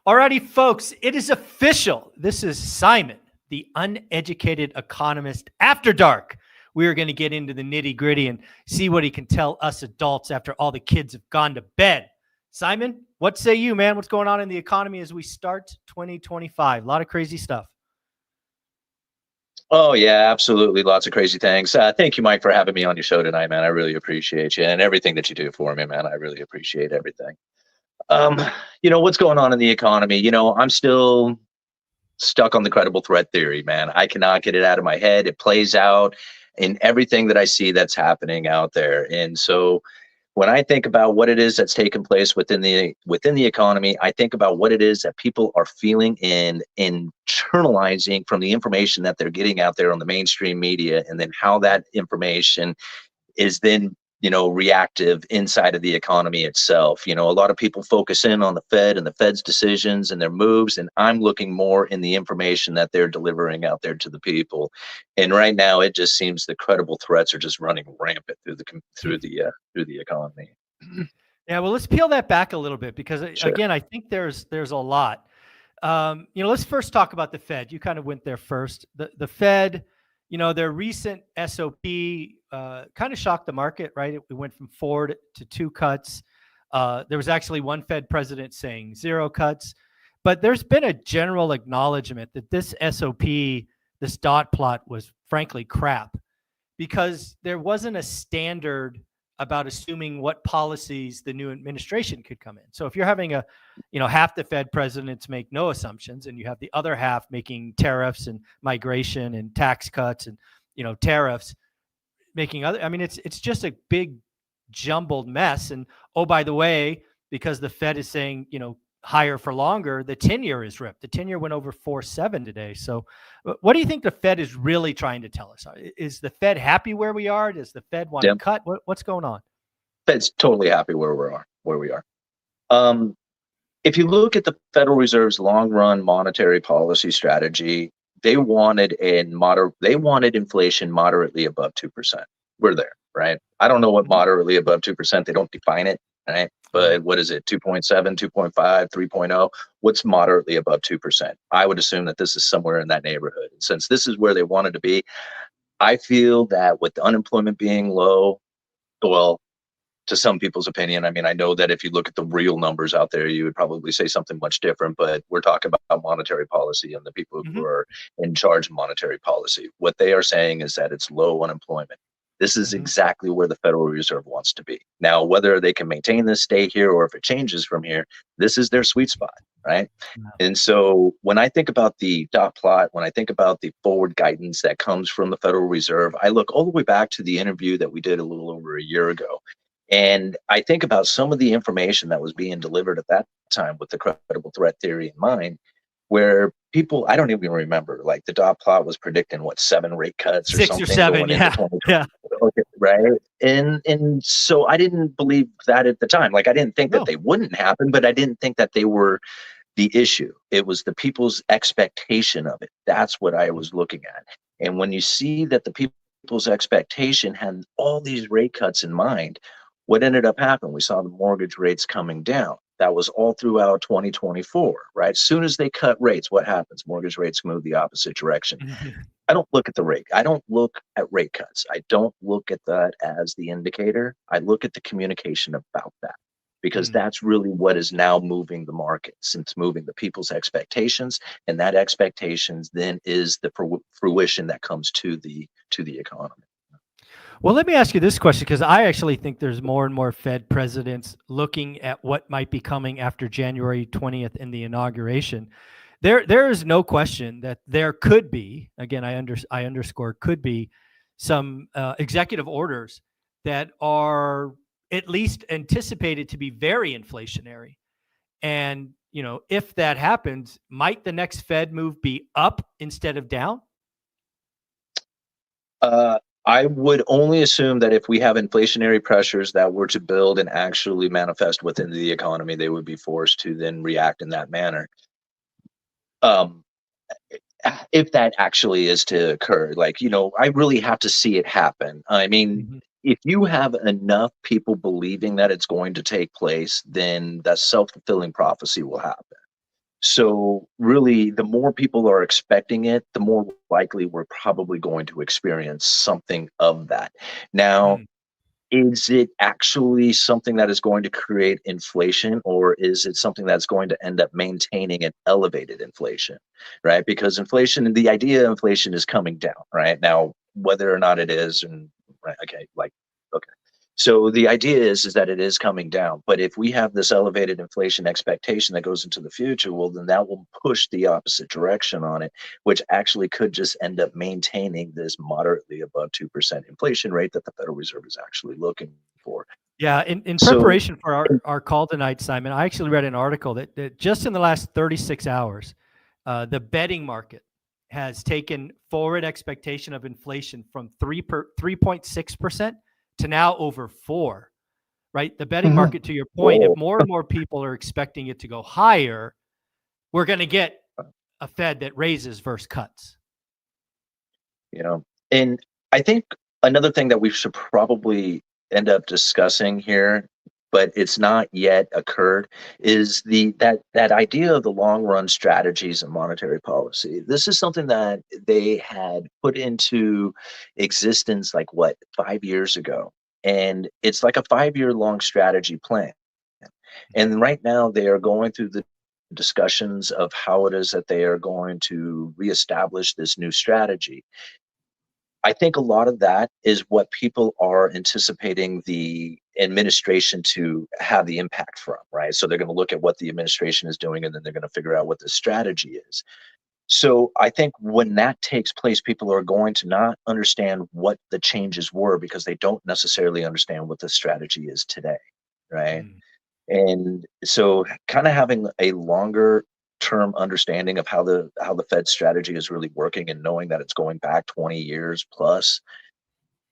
Alrighty, folks, it is official. This is Simon, the uneducated economist, after dark. We are going to get into the nitty gritty and see what he can tell us adults after all the kids have gone to bed. Simon, what say you, man? What's going on in the economy as we start 2025? A lot of crazy stuff. Oh, yeah, absolutely. Lots of crazy things. Thank you, Mike, for having me on your show tonight, man. I really appreciate you and everything that you do for me, man. I really appreciate everything. Um, what's going on in the economy? I'm still stuck on the credible threat theory, man. I cannot get it out of my head. It plays out in everything that I see that's happening out there. And so when I think about what it is that's taking place within the economy, I think about what it is that people are feeling and internalizing from the information that they're getting out there on the mainstream media, and then how that information is then reactive inside of the economy itself. A lot of people focus in on the Fed and the Fed's decisions and their moves, and I'm looking more in the information that they're delivering out there to the people. And right now, it just seems the credible threats are just running rampant through the economy. Yeah, well, let's peel that back a little bit because Sure. again, I think there's a lot. Let's first talk about the Fed. You kind of went there first. The Fed, their recent SOP kind of shocked the market, right? It went from 4 to 2 cuts. There was actually one Fed president saying 0 cuts, but there's been a general acknowledgement that this SOP, this dot plot, was frankly crap because there wasn't a standard about assuming what policies the new administration could come in. So if you're having half the Fed presidents make no assumptions, and you have the other half making tariffs and migration and tax cuts and tariffs, making other. I mean, it's just a big jumbled mess. And oh, by the way, because the Fed is saying higher for longer, the 10-year is ripped. The 10-year went over 4.7 today. So what do you think the Fed is really trying to tell us? Is the Fed happy where we are? Does the Fed want to cut? What's going on? Fed's totally happy where we are. If you look at the Federal Reserve's long-run monetary policy strategy, they wanted inflation moderately above 2%. We're there, right? I don't know what moderately above 2%. They don't define it, right? But what is it? 2.7, 2.5, 3.0? What's moderately above 2%? I would assume that this is somewhere in that neighborhood. And since this is where they wanted to be, I feel that with the unemployment being low, well, to some people's opinion, I mean, I know that if you look at the real numbers out there, you would probably say something much different, but we're talking about monetary policy and the people who are in charge of monetary policy. What they are saying is that it's low unemployment. This is exactly where the Federal Reserve wants to be. Now, whether they can maintain this, stay here, or if it changes from here, this is their sweet spot, right? And so when I think about the dot plot, when I think about the forward guidance that comes from the Federal Reserve, I look all the way back to the interview that we did a little over a year ago. And I think about some of the information that was being delivered at that time with the credible threat theory in mind, where people, I don't even remember, like the dot plot was predicting 7 rate cuts or 6 something. or 7, yeah. Okay, right. And so I didn't believe that at the time. Like, I didn't think that they wouldn't happen, but I didn't think that they were the issue. It was the people's expectation of it. That's what I was looking at. And when you see that the people's expectation had all these rate cuts in mind, what ended up happening? We saw the mortgage rates coming down. That was all throughout 2024, right? As soon as they cut rates, what happens? Mortgage rates move the opposite direction. I don't look at the rate. I don't look at rate cuts. I don't look at that as the indicator. I look at the communication about that, because that's really what is now moving the markets. It's moving the people's expectations, and that expectations then is the fruition that comes to the economy. Well, let me ask you this question, because I actually think there's more and more Fed presidents looking at what might be coming after January 20th in the inauguration. There is no question that there could be, again, I underscore could be, some executive orders that are at least anticipated to be very inflationary. And, if that happens, might the next Fed move be up instead of down? I would only assume that if we have inflationary pressures that were to build and actually manifest within the economy, they would be forced to then react in that manner. If that actually is to occur, I really have to see it happen. I mean, if you have enough people believing that it's going to take place, then that self-fulfilling prophecy will happen. So really, the more people are expecting it, the more likely we're probably going to experience something of that. Now, Mm. is it actually something that is going to create inflation, or is it something that's going to end up maintaining an elevated inflation, right? Because inflation, the idea of inflation is coming down, right? Now, whether or not it is, and right, okay, like, okay. So the idea is that it is coming down, but if we have this elevated inflation expectation that goes into the future, well, then that will push the opposite direction on it, which actually could just end up maintaining this moderately above 2% inflation rate that the Federal Reserve is actually looking for. Yeah, in So, preparation for our call tonight, Simon, I actually read an article that just in the last 36 hours, the betting market has taken forward expectation of inflation from 3.6% to now over 4, right? The betting Mhm. market, to your point, if Whoa, more and more people are expecting it to go higher, we're going to get a Fed that raises versus cuts. you know, and I think another thing that we should probably end up discussing here, but it's not yet occurred, is that idea of the long run strategies and monetary policy. This is something that they had put into existence like what, 5 years ago, and it's like a 5 year long strategy plan. And right now they are going through the discussions of how it is that they are going to reestablish this new strategy. I think a lot of that is what people are anticipating the administration to have the impact from, right? So they're going to look at what the administration is doing and then they're going to figure out what the strategy is. So I think when that takes place, people are going to not understand what the changes were because they don't necessarily understand what the strategy is today, right? Mm. And so kind of having a longer term understanding of how the Fed strategy is really working and knowing that it's going back 20 years plus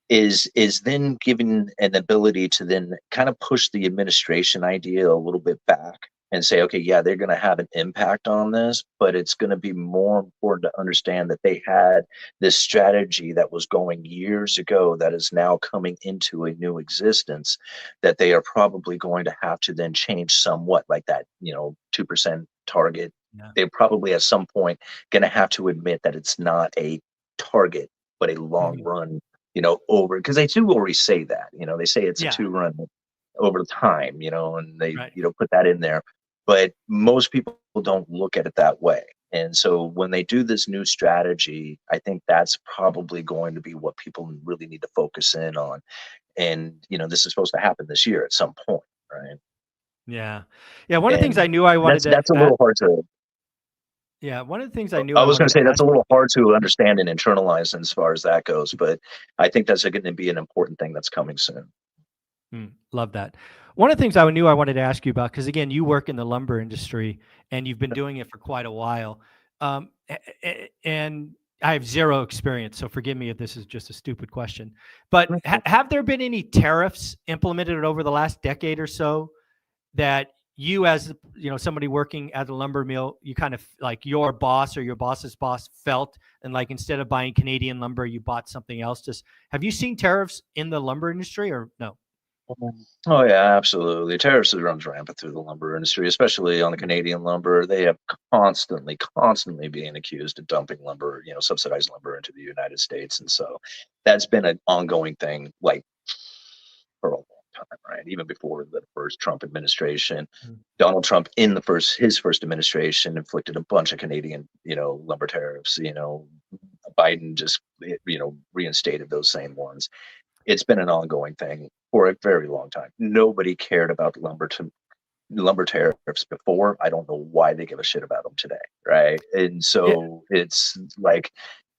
is then given an ability to then kind of push the administration idea a little bit back and say, okay, yeah, they're going to have an impact on this, but it's going to be more important to understand that they had this strategy that was going years ago that is now coming into a new existence that they are probably going to have to then change somewhat, like that, 2% target. Yeah. They're probably at some point going to have to admit that it's not a target, but a long Mhm. run, over, because they do already say that, they say it's a Yeah. 2 run over time, and they, Right. put that in there. But most people don't look at it that way. And so when they do this new strategy, I think that's probably going to be what people really need to focus in on. And, this is supposed to happen this year at some point, right? Yeah. Yeah. One of the things And I knew I wanted to that's a add. little hard to, Yeah. One of the things I knew I I was going wanted to say to that's ask. a little hard to understand and internalize as far as that goes, but I think that's going to be an important thing that's coming soon. Love that. One of the things I knew I wanted to ask you about, because again, you work in the lumber industry and you've been doing it for quite a while. And I have zero experience, so forgive me if this is just a stupid question. But have there been any tariffs implemented over the last decade or so that you, as somebody working at a lumber mill, you kind of like your boss or your boss's boss felt, and like instead of buying Canadian lumber, you bought something else? Just have you seen tariffs in the lumber industry or no? Oh yeah, absolutely. Tariffs runs rampant through the lumber industry, especially on the Canadian lumber. They have constantly being accused of dumping lumber, subsidized lumber into the United States, and so that's been an ongoing thing, like for a long time, right? Even before the first Trump administration, Mm. Donald Trump in his first administration inflicted a bunch of Canadian, lumber tariffs. Biden just, reinstated those same ones. It's been an ongoing thing for a very long time. Nobody cared about lumber tariffs before. I don't know why they give a shit about them today, right? And Yeah, so it's like,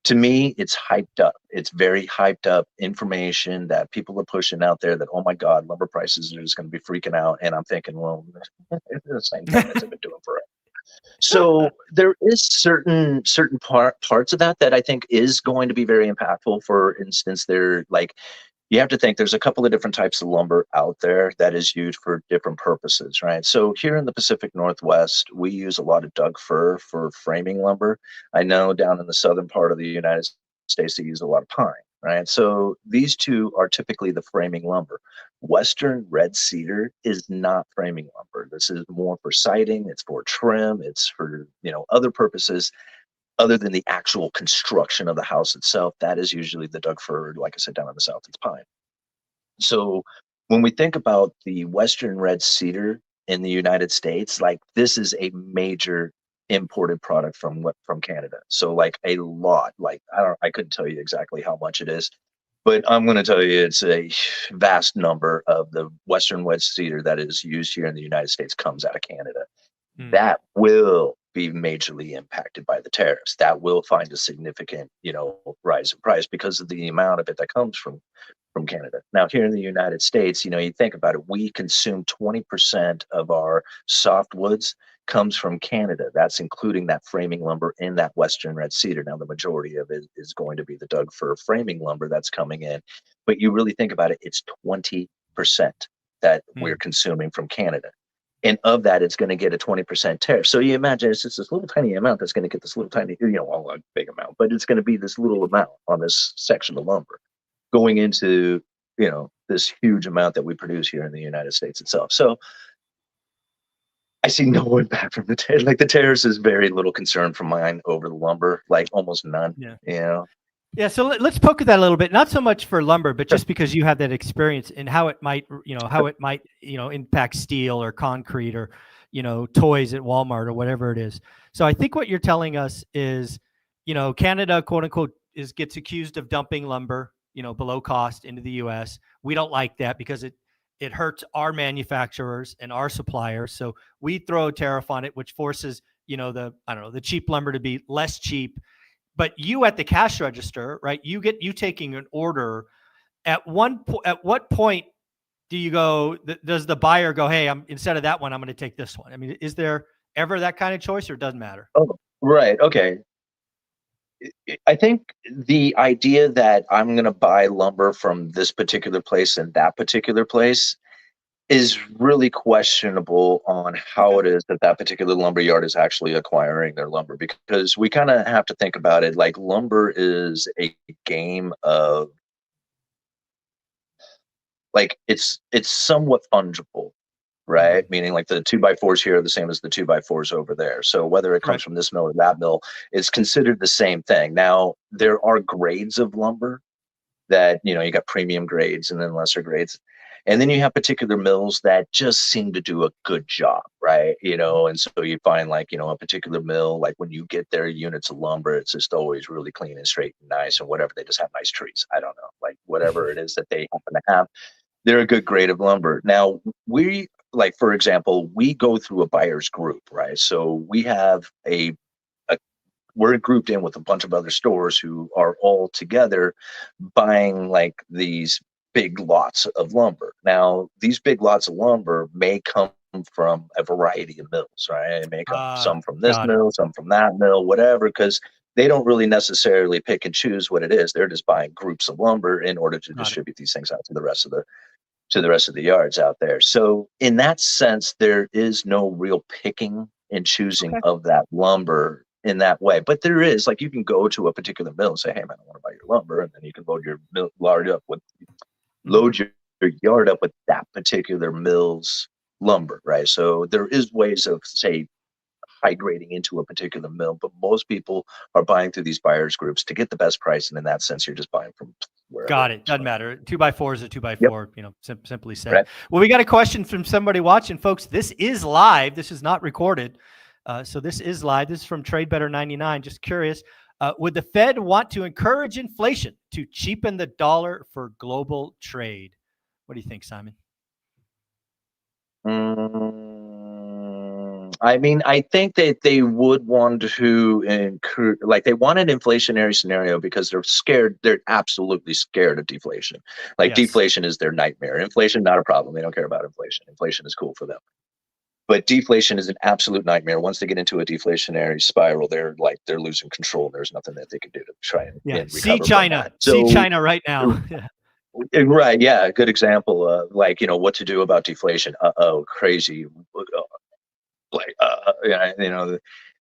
to me, it's hyped up. It's very hyped up information that people are pushing out there that, oh my God, lumber prices are just going to be freaking out. And I'm thinking, well, it's the same thing that they've been doing forever. So there is certain parts of that I think is going to be very impactful. For instance, they're like, you have to think there's a couple of different types of lumber out there that is used for different purposes, right? So here in the Pacific Northwest, we use a lot of Doug fir for framing lumber. I know down in the southern part of the United States, they use a lot of pine. right? So these two are typically the framing lumber. Western red cedar is not framing lumber. This is more for siding, it's for trim, it's for, other purposes other than the actual construction of the house itself. That is usually the Doug fir, like I said, down in the south, it's pine. So when we think about the Western red cedar in the United States, like this is a major imported product from Canada. So like a lot, like I couldn't tell you exactly how much it is, but I'm going to tell you it's a vast number of the Western red cedar that is used here in the United States comes out of Canada. That will be majorly impacted by the tariffs. That will find a significant, rise in price because of the amount of it that comes from Canada. Now, here in the United States, you think about it, we consume 20% of our softwoods comes from Canada. That's including that framing lumber in that Western red cedar. Now, the majority of it is going to be the Doug fir framing lumber that's coming in. But you really think about it, it's 20% that we're consuming from Canada. And of that, it's going to get a 20% tariff. So you imagine it's just this little tiny amount that's going to get this little tiny, well, a big amount, but it's going to be this little amount on this section of lumber going into, this huge amount that we produce here in the United States itself. So I see no impact from the tariffs. Like the tariffs is very little concern from mine over the lumber, like almost none. Yeah. Yeah, so let's poke at that a little bit. Not so much for lumber, but just because you have that experience and how it might, impact steel or concrete or, toys at Walmart or whatever it is. So I think what you're telling us is, Canada, quote unquote, gets accused of dumping lumber, below cost into the U.S. We don't like that because it hurts our manufacturers and our suppliers. So we throw a tariff on it, which forces, the cheap lumber to be less cheap. But you at the cash register, right? You taking an order. At what point do you go? Does the buyer go, "Hey, instead of that one, I'm going to take this one"? I mean, is there ever that kind of choice, or it doesn't matter? Oh, right. Okay. I think the idea that I'm going to buy lumber from this particular place and that particular place is really questionable on how it is that that particular lumber yard is actually acquiring their lumber, because we kind of have to think about it like lumber is a game of like it's somewhat fungible, right? Meaning like the 2x4s here are the same as the 2x4s over there. So whether it comes from this mill or that mill, it's considered the same thing. Now there are grades of lumber that, you got premium grades and then lesser grades. And then you have particular mills that just seem to do a good job, right? And so you find like, a particular mill, like when you get their units of lumber, it's just always really clean and straight and nice and whatever. They just have nice trees. I don't know, like whatever it is that they happen to have, they're a good grade of lumber. Now we, like, for example, we go through a buyer's group, right? So we have we're grouped in with a bunch of other stores who are all together buying like these big lots of lumber. Now, these big lots of lumber may come from a variety of mills, right? It may come some from this mill, some from that mill, whatever, because they don't really necessarily pick and choose what it is. They're just buying groups of lumber in order to distribute these things out to the rest of the yards out there. So in that sense, there is no real picking and choosing of that lumber in that way. But there is, like, you can go to a particular mill and say, "Hey man, I want to buy your lumber," and then you can load your yard up with that particular mill's lumber, right? So there is ways of, say, hydrating into a particular mill, but most people are buying through these buyers groups to get the best price, and in that sense, you're just buying from wherever. Got it. Doesn't matter. 2x4 is a 2x4. Simply said. Right. Well, we got a question from somebody watching, folks. This is live. This is not recorded. So this is live. This is from TradeBetter99. Just curious, would the Fed want to encourage inflation to cheapen the dollar for global trade? What do you think, Simon? I mean, I think that they would want to encourage, like, they want an inflationary scenario because they're scared. They're absolutely scared of deflation. Like, deflation is their nightmare. Inflation, not a problem. They don't care about inflation. Inflation is cool for them. But deflation is an absolute nightmare. Once they get into a deflationary spiral, they're losing control. There's nothing that they can do to try and recover. See China. See China right now. Right. Yeah. A good example of, like, what to do about deflation. Crazy.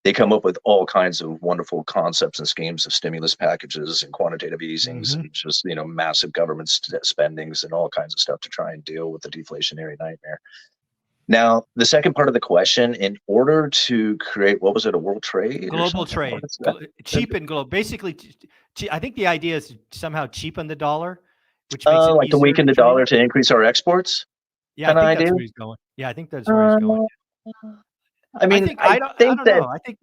they come up with all kinds of wonderful concepts and schemes of stimulus packages and quantitative easings and just, massive government spendings and all kinds of stuff to try and deal with the deflationary nightmare. Now, the second part of the question, in order to create, what was it, a world trade or Global something? trade, cheapen global. Basically, I think the idea is to somehow cheapen the dollar, which makes it Like to easier weaken to the trade. dollar to increase our exports? Yeah, I Kind of think that's idea? where he's going. Yeah, I think that's where he's going. I mean, I I think don't that, know. I think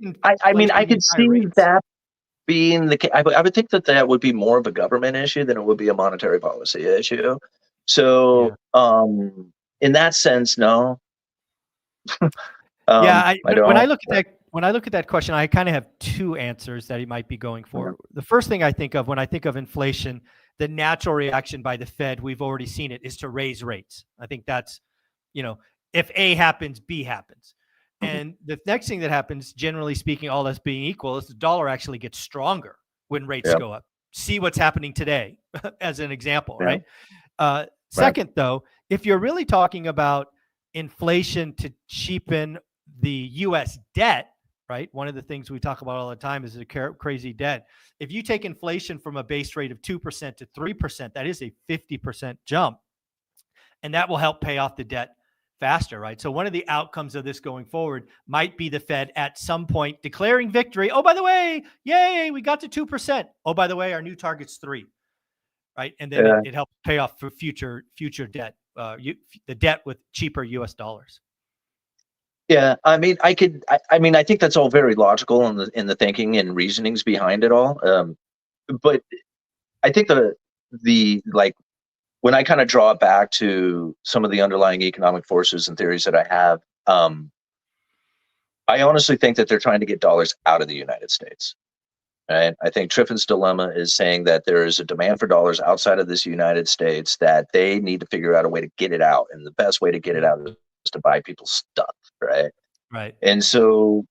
I mean, I inflation could means higher see rates. that being the case. I would think that that would be more of a government issue than it would be a monetary policy issue. So, Yeah. in that sense, no. Yeah, I don't. when I look at that question, I kind of have two answers that he might be going Mhm. for. The first thing I think of when I think of inflation, the natural reaction by the Fed, we've already seen it, is to raise rates. I think that's, if A happens, B happens. Mhm. And the next thing that happens, generally speaking, all else being equal, is the dollar actually gets stronger when rates Yeah, go up. See what's happening today, as an example, yeah, right? right. Second, though, if you're really talking about inflation to cheapen the US debt, right? One of the things we talk about all the time is the crazy debt. If you take inflation from a base rate of 2% to 3%, that is a 50% jump. And that will help pay off the debt faster, right? So one of the outcomes of this going forward might be the Fed at some point declaring victory. Oh, by the way, yay, we got to 2%. Oh, by the way, our new target's 3, right? And then Yeah, it helps pay off for future debt, the debt with cheaper US dollars. yeah. I mean, I think that's all very logical in the thinking and reasonings behind it all. But I think the like when I kind of draw it back to some of the underlying economic forces and theories that I have, I honestly think that they're trying to get dollars out of the United States. Right? I think Triffin's dilemma is saying that there is a demand for dollars outside of this United States that they need to figure out a way to get it out, and the best way to get it out is to buy people's stuff, right? Right. And so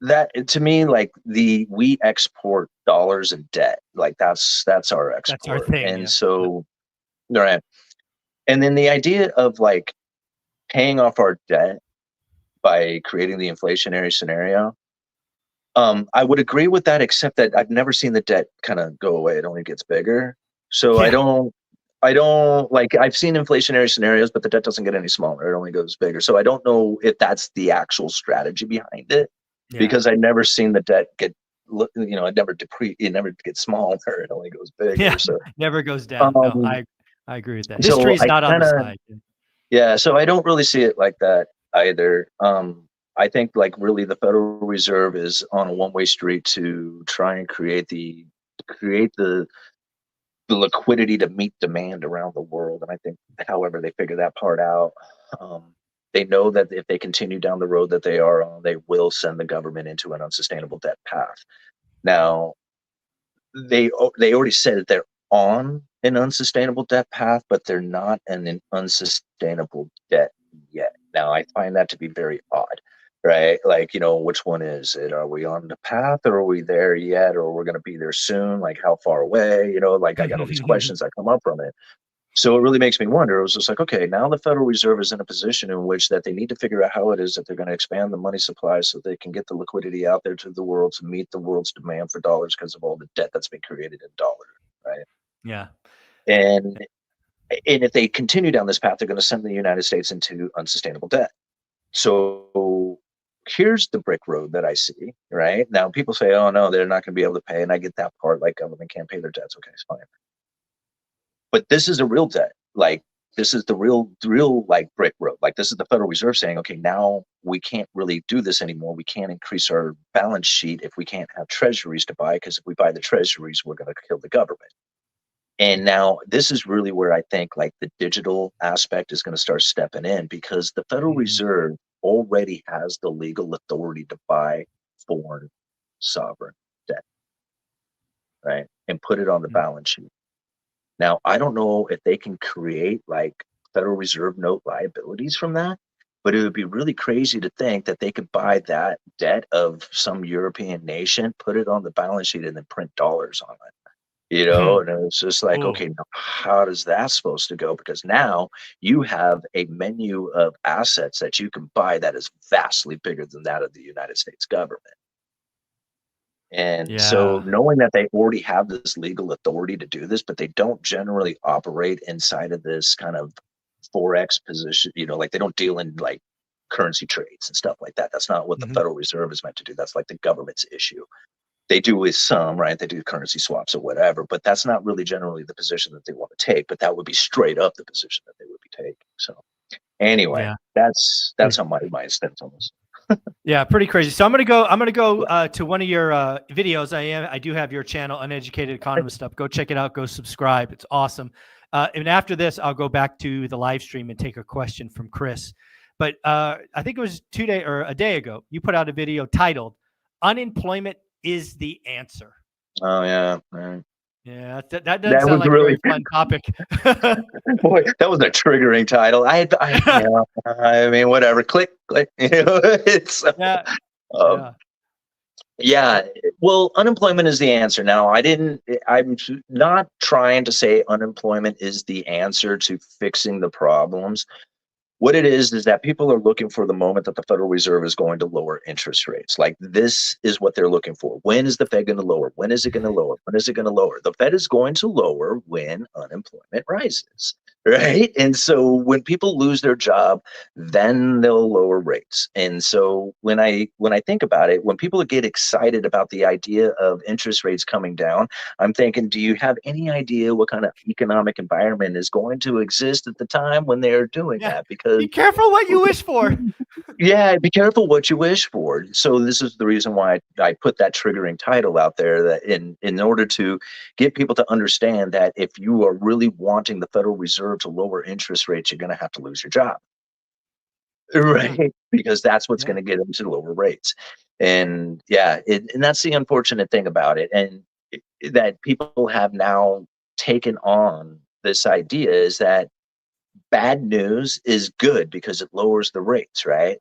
that to me, like we export dollars and debt, like that's our That's our export, thing. and Yeah. so right. And then the idea of like paying off our debt by creating the inflationary scenario, I would agree with that, except that I've never seen the debt kind of go away. It only gets bigger. So Yeah. I don't like, I've seen inflationary scenarios, but the debt doesn't get any smaller. It only goes bigger. So I don't know if that's the actual strategy behind it, Yeah. because I've never seen the debt get, it never gets smaller. It only goes Yeah. bigger. So, Never goes down. No, um, I agree with that. so History's I not on kind the of, side. yeah, so I don't really see it like that either. I think like really the Federal Reserve is on a one-way street to try and create the liquidity to meet demand around the world. And I think however they figure that part out, um, they know that if they continue down the road that they are on, they will send the government into an unsustainable debt path. Now, they already said that they're on an unsustainable debt path, but they're not in an unsustainable debt yet. Now, I find that to be very odd, right? Like, which one is it? Are we on the path, or are we there yet, or we're going to be there soon? Like, how far away? Like, I got all these questions that come up from it. So it really makes me wonder. It was just like, okay, now the Federal Reserve is in a position in which that they need to figure out how it is that they're going to expand the money supply so they can get the liquidity out there to the world to meet the world's demand for dollars because of all the debt that's been created in dollars, right? Yeah. And if they continue down this path, they're going to send the United States into unsustainable debt. So here's the brick road that I see, right? Now people say, oh no, they're not going to be able to pay, and I get that part, like government can't pay their debts. Okay, it's fine. But this is a real debt. Like this is the real like brick road. Like this is the Federal Reserve saying, okay, now we can't really do this anymore. We can't increase our balance sheet if we can't have treasuries to buy, because if we buy the treasuries, we're going to kill the government. And now this is really where I think like the digital aspect is going to start stepping in, because the Federal Reserve already has the legal authority to buy foreign sovereign debt, right? And put it on the balance sheet. Now, I don't know if they can create like Federal Reserve note liabilities from that, but it would be really crazy to think that they could buy that debt of some European nation, put it on the balance sheet, and then print dollars on it. And it's just like, Oh, okay, now how does that supposed to go? Because now you have a menu of assets that you can buy that is vastly bigger than that of the United States government. And so Yeah. knowing that they already have this legal authority to do this, but they don't generally operate inside of this kind of forex position, like they don't deal in like currency trades and stuff like that. That's not what the Mhm. Federal Reserve is meant to do. That's like the government's issue. They do with some, right? They do currency swaps or whatever, but that's not really generally the position that they want to take. But that would be straight up the position that they would be taking. So anyway, Yeah. that's how my stance on this. Yeah, pretty crazy. So I'm gonna go. To one of your videos. I do have your channel, Uneducated Economist Stuff. Go check it out. Go subscribe. It's awesome. And after this, I'll go back to the live stream and take a question from Chris. But I think it was a day ago. You put out a video titled "Unemployment is the Answer." Oh yeah, right. Yeah, that doesn't That sound was like a really very fun topic. boy. That was a triggering title. I mean, whatever. Click, click. It's Yeah, um, yeah, yeah. Well, unemployment is the answer. Now, I'm not trying to say unemployment is the answer to fixing the problems. What it is that people are looking for the moment that the Federal Reserve is going to lower interest rates. Like this is what they're looking for. When is the Fed going to lower? When is it going to lower? When is it going to lower? The Fed is going to lower when unemployment rises, right? And so when people lose their job, then they'll lower rates. And so when I think about it, when people get excited about the idea of interest rates coming down, I'm thinking, do you have any idea what kind of economic environment is going to exist at the time when they're doing yeah. that? Because Be careful what you wish for. yeah, be careful what you wish for. So this is the reason why I put that triggering title out there, that in order to get people to understand that if you are really wanting the Federal Reserve to lower interest rates, you're going to have to lose your job. Yeah, Right, because that's what's yeah, gonna get them to lower rates. And yeah, and that's the unfortunate thing about it, and that people have now taken on this idea is that bad news is good because it lowers the rates, right?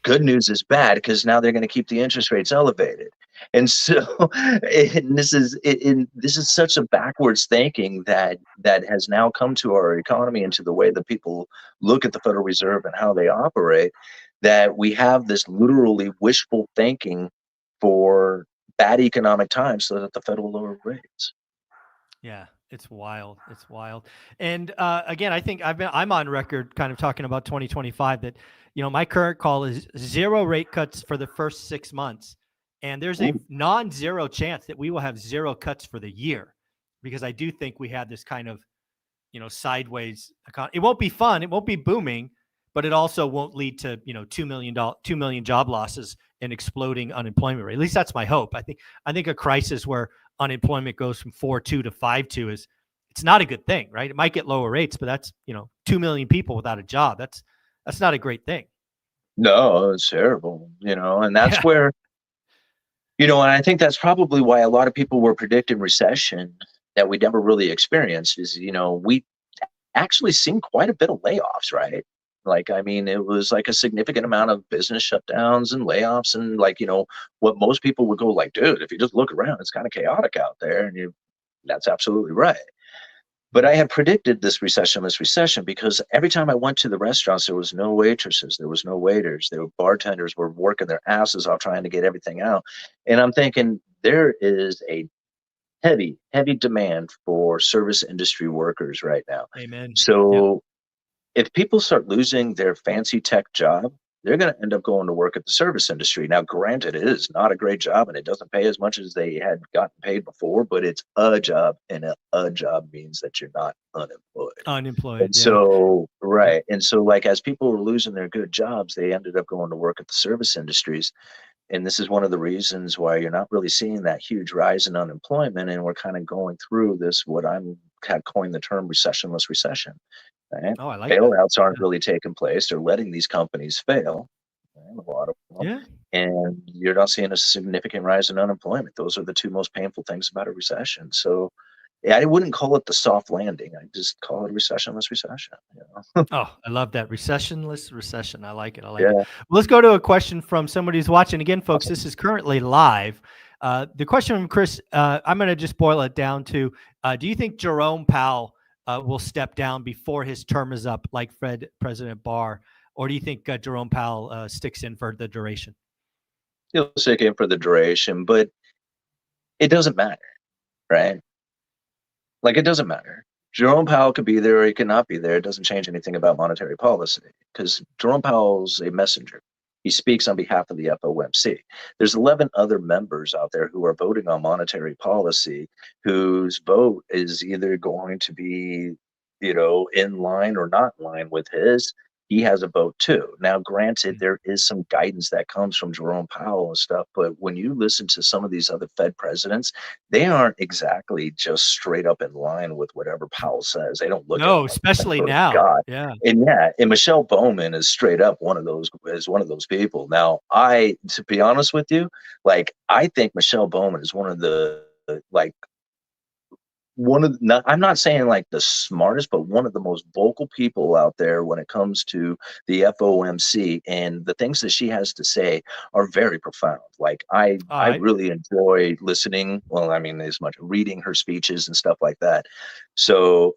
Good news is bad because now they're going to keep the interest rates elevated. And so and this is such a backwards thinking that has now come to our economy and to the way that people look at the Federal Reserve and how they operate, that we have this literally wishful thinking for bad economic times so that the Fed will lower rates. yeah. It's wild. It's wild. And again, I think I'm on record kind of talking about 2025 that, my current call is 0 rate cuts for the first 6 months. And there's a Ooh, non-zero chance that we will have 0 cuts for the year, because I do think we have this kind of, sideways it won't be fun. It won't be booming, but it also won't lead to, 2 million job losses and exploding unemployment rate. At least that's my hope. I think a crisis where unemployment goes from 4.2 to 5.2 it's not a good thing, right? It might get lower rates, but that's, 2 million people without a job. That's not a great thing. no, it's terrible, and that's Yeah. where and I think that's probably why a lot of people were predicting recession that we never really experienced is, we actually seen quite a bit of layoffs, right? Like, I mean, it was like a significant amount of business shutdowns and layoffs, and like, what most people would go like, dude, if you just look around, it's kind of chaotic out there, and that's absolutely right. But I had predicted this recession because every time I went to the restaurants, there was no waitresses, there was no waiters, there were bartenders were working their asses off trying to get everything out, and I'm thinking there is a heavy, heavy demand for service industry workers right now. Amen. Yep. So if people start losing their fancy tech job, they're going to end up going to work at the service industry. Now, granted, it is not a great job and it doesn't pay as much as they had gotten paid before, but it's a job, and a job means that you're not unemployed. Unemployed. And Yeah. so, Yep. right. And so, like, as people were losing their good jobs, they ended up going to work at the service industries. And this is one of the reasons why you're not really seeing that huge rise in unemployment. And we're kind of going through this, what I'm have coined the term recessionless recession. Right? Oh, I like that. Bailouts aren't Yeah. really taking place. They're letting these companies fail, right? A lot of them. Yeah. And you're not seeing a significant rise in unemployment. Those are the two most painful things about a recession. So, yeah, I wouldn't call it the soft landing. I just call it a recessionless recession. Oh, I love that. Recessionless recession. I like it. I like it. Yeah. Well, let's go to a question from somebody who's watching. Again, folks, this is currently live. The question from Chris, I'm going to just boil it down to, do you think Jerome Powell will step down before his term is up, like Fed President Barr? Or do you think Jerome Powell sticks in for the duration? He'll stick in for the duration, but it doesn't matter, right? Like, it doesn't matter. Jerome Powell could be there or he could not be there. It doesn't change anything about monetary policy because Jerome Powell's a messenger. He speaks on behalf of the FOMC. There's 11 other members out there who are voting on monetary policy whose vote is either going to be, in line or not in line with his. He has a vote too. Now, granted, there is some guidance that comes from Jerome Powell and stuff, but when you listen to some of these other Fed presidents, they aren't exactly just straight up in line with whatever Powell says. They don't look at No, especially now. God. Yeah. And Michelle Bowman is straight up one of those people. Now, to be honest with you, like, I think Michelle Bowman is one of the, like, I'm not saying like the smartest, but one of the most vocal people out there when it comes to the FOMC, and the things that she has to say are very profound. Like, I really enjoy listening. Well, I mean, as much reading her speeches and stuff like that. So,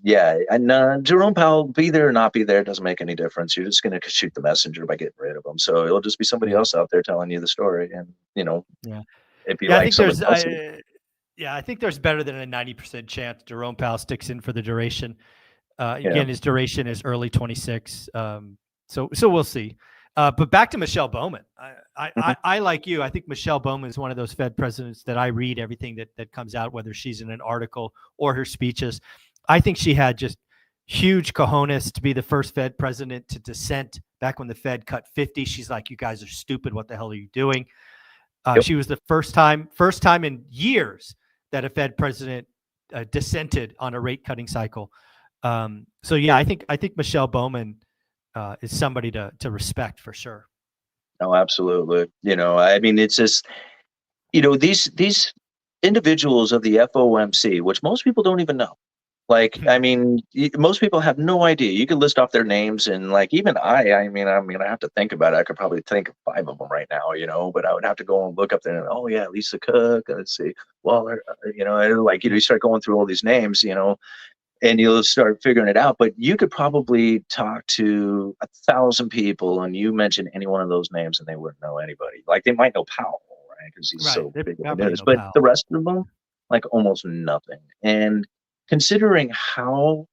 yeah, and Jerome Powell, be there or not be there, doesn't make any difference. You're just going to shoot the messenger by getting rid of him. So it'll just be somebody else out there telling you the story. And, if you like someone else. Yeah, I think there's better than a 90% chance Jerome Powell sticks in for the duration. Again, his duration is early 26. So we'll see. But back to Michelle Bowman. I like you. I think Michelle Bowman is one of those Fed presidents that I read everything that comes out, whether she's in an article or her speeches. I think she had just huge cojones to be the first Fed president to dissent back when the Fed cut 50. She's like, you guys are stupid. What the hell are you doing? She was the first time in years that a Fed president dissented on a rate cutting cycle. So yeah, I think Michelle Bowman is somebody to respect for sure. Oh, absolutely. I mean, it's just, these individuals of the FOMC, which most people don't even know. Like, I mean, most people have no idea. You could list off their names, and like, even I mean, I'm gonna have to think about it. I could probably think of 5 of them right now, but I would have to go and look up there. And, oh yeah, Lisa Cook. Let's see, Waller. You start going through all these names, and you'll start figuring it out. But you could probably talk to 1,000 people, and you mention any one of those names, and they wouldn't know anybody. Like, they might know Powell, right? Because he's so big in the news. But the rest of them, like, almost nothing. And considering how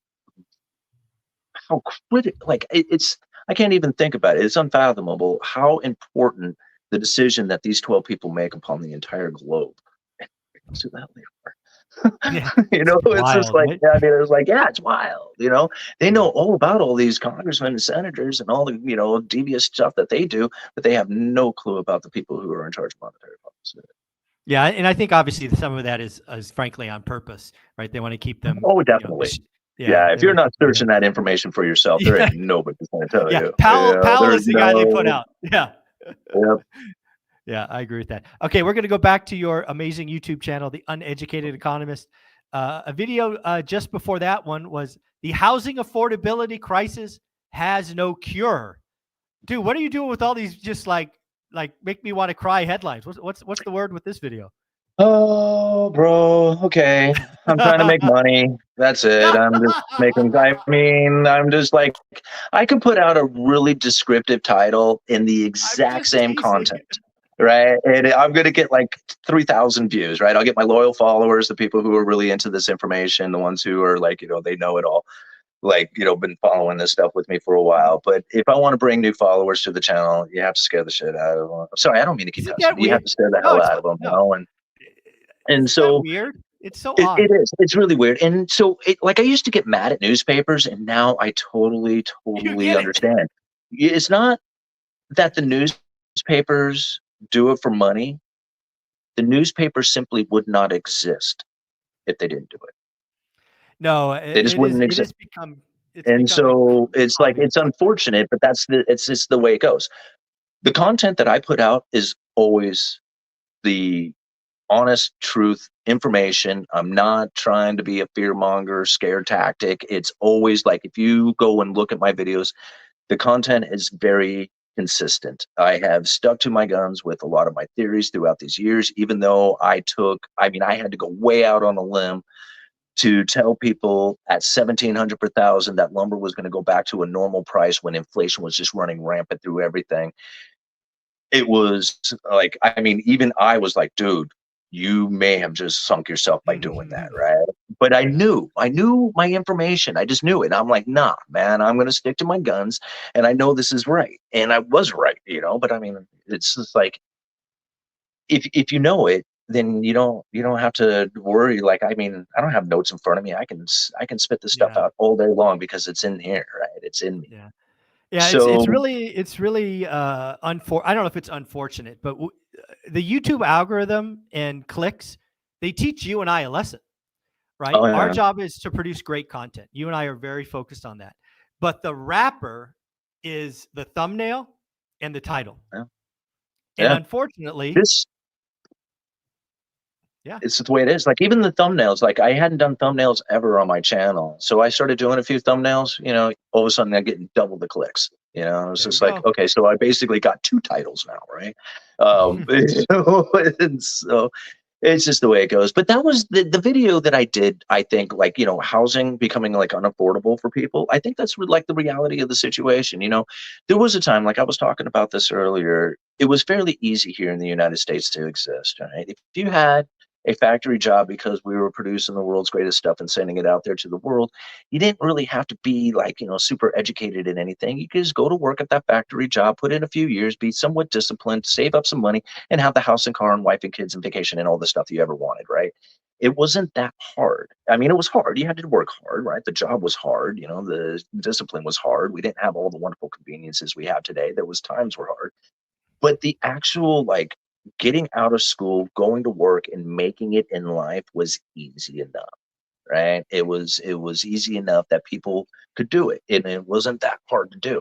critical, like, I can't even think about it. It's unfathomable how important the decision that these 12 people make upon the entire globe. So that Yeah, it's wild, just like, right? I mean, it was like, yeah, it's wild. They know all about all these congressmen and senators and all the devious stuff that they do, but they have no clue about the people who are in charge of monetary policy. Yeah, and I think obviously some of that is frankly on purpose, right? They want to keep them. Oh, definitely. If you're not searching that information for yourself, there ain't nobody's going to tell you. Powell is the guy they put out. Yeah. Yep. Yeah, I agree with that. Okay, we're going to go back to your amazing YouTube channel, The Uneducated Economist. A video just before that one was the housing affordability crisis has no cure. Dude, what are you doing with all these just like make me want to cry headlines? What's the word with this video? Oh, bro. Okay. I'm trying to make money. That's it. I'm just like, I could put out a really descriptive title in the exact same content, right? And I'm going to get like 3,000 views, right? I'll get my loyal followers, the people who are really into this information, the ones who are like, they know it all. Like, been following this stuff with me for a while. But if I want to bring new followers to the channel, you have to scare the shit out of them. I'm sorry, I don't mean to keep cussing. You have to scare the hell out of them, And so weird. It's so odd. It is. It's really weird. And so, like, I used to get mad at newspapers, and now I totally understand. It's not that the newspapers do it for money. The newspapers simply would not exist if they didn't do it. No, they just wouldn't exist. It's like, it's unfortunate, but it's just the way it goes. The content that I put out is always the honest truth information. I'm not trying to be a fear monger, scare tactic. It's always like, if you go and look at my videos, the content is very consistent. I have stuck to my guns with a lot of my theories throughout these years, even though I had to go way out on a limb to tell people at 1,700 per thousand that lumber was going to go back to a normal price when inflation was just running rampant through everything. It was like, even I was like, dude, you may have just sunk yourself by doing that, right? But I knew my information. I just knew it. I'm like, nah, man, I'm going to stick to my guns, and I know this is right. And I was right, but I mean, it's just like, if you know it, then you don't have to worry. Like, I mean, I don't have notes in front of me. I can spit this stuff Yeah. out all day long because it's in here, right? It's in me. Yeah. Yeah, it's So, really I don't know if it's unfortunate, but the YouTube algorithm and clicks, they teach you and I a lesson, right? oh Our yeah, job is to produce great content. You and I are very focused on that. But the wrapper is the thumbnail and the title. yeah, And yeah. unfortunately, This yeah, it's the way it is. Like, even the thumbnails, like, I hadn't done thumbnails ever on my channel. So I started doing a few thumbnails, all of a sudden I'm getting double the clicks. It's there you just like, go. okay, so I basically got two titles now, right? And so it's just the way it goes. But that was the video that I did, I think, like, housing becoming like unaffordable for people. I think that's like the reality of the situation. There was a time, like I was talking about this earlier, it was fairly easy here in the United States to exist, right? If you had a factory job because we were producing the world's greatest stuff and sending it out there to the world, you didn't really have to be like, super educated in anything. You could just go to work at that factory job, put in a few years, be somewhat disciplined, save up some money, and have the house and car and wife and kids and vacation and all the stuff you ever wanted, right? It wasn't that hard. I mean, it was hard. You had to work hard, right? The job was hard. The discipline was hard. We didn't have all the wonderful conveniences we have today. There was times were hard, but the actual, like, getting out of school, going to work, and making it in life was easy enough, right? It was easy enough that people could do it, and it wasn't that hard to do.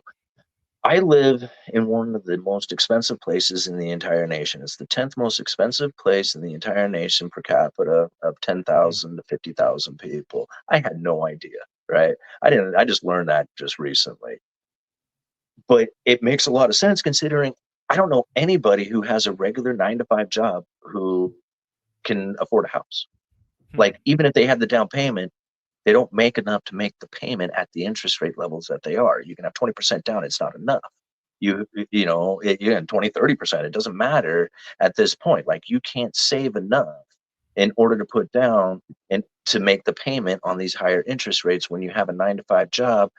I live in one of the most expensive places in the entire nation. It's the 10th most expensive place in the entire nation per capita, of Mhm. 10,000 to 50,000 people. I had no idea, right? I just learned that just recently. But it makes a lot of sense considering I don't know anybody who has a regular 9 to 5 job who can afford a house. Hmm. Like, even if they have the down payment, they don't make enough to make the payment at the interest rate levels that they are. You can have 20% down, it's not enough. You know, 20, 30%, it doesn't matter at this point. Like, you can't save enough in order to put down and to make the payment on these higher interest rates when you have a 9 to 5 job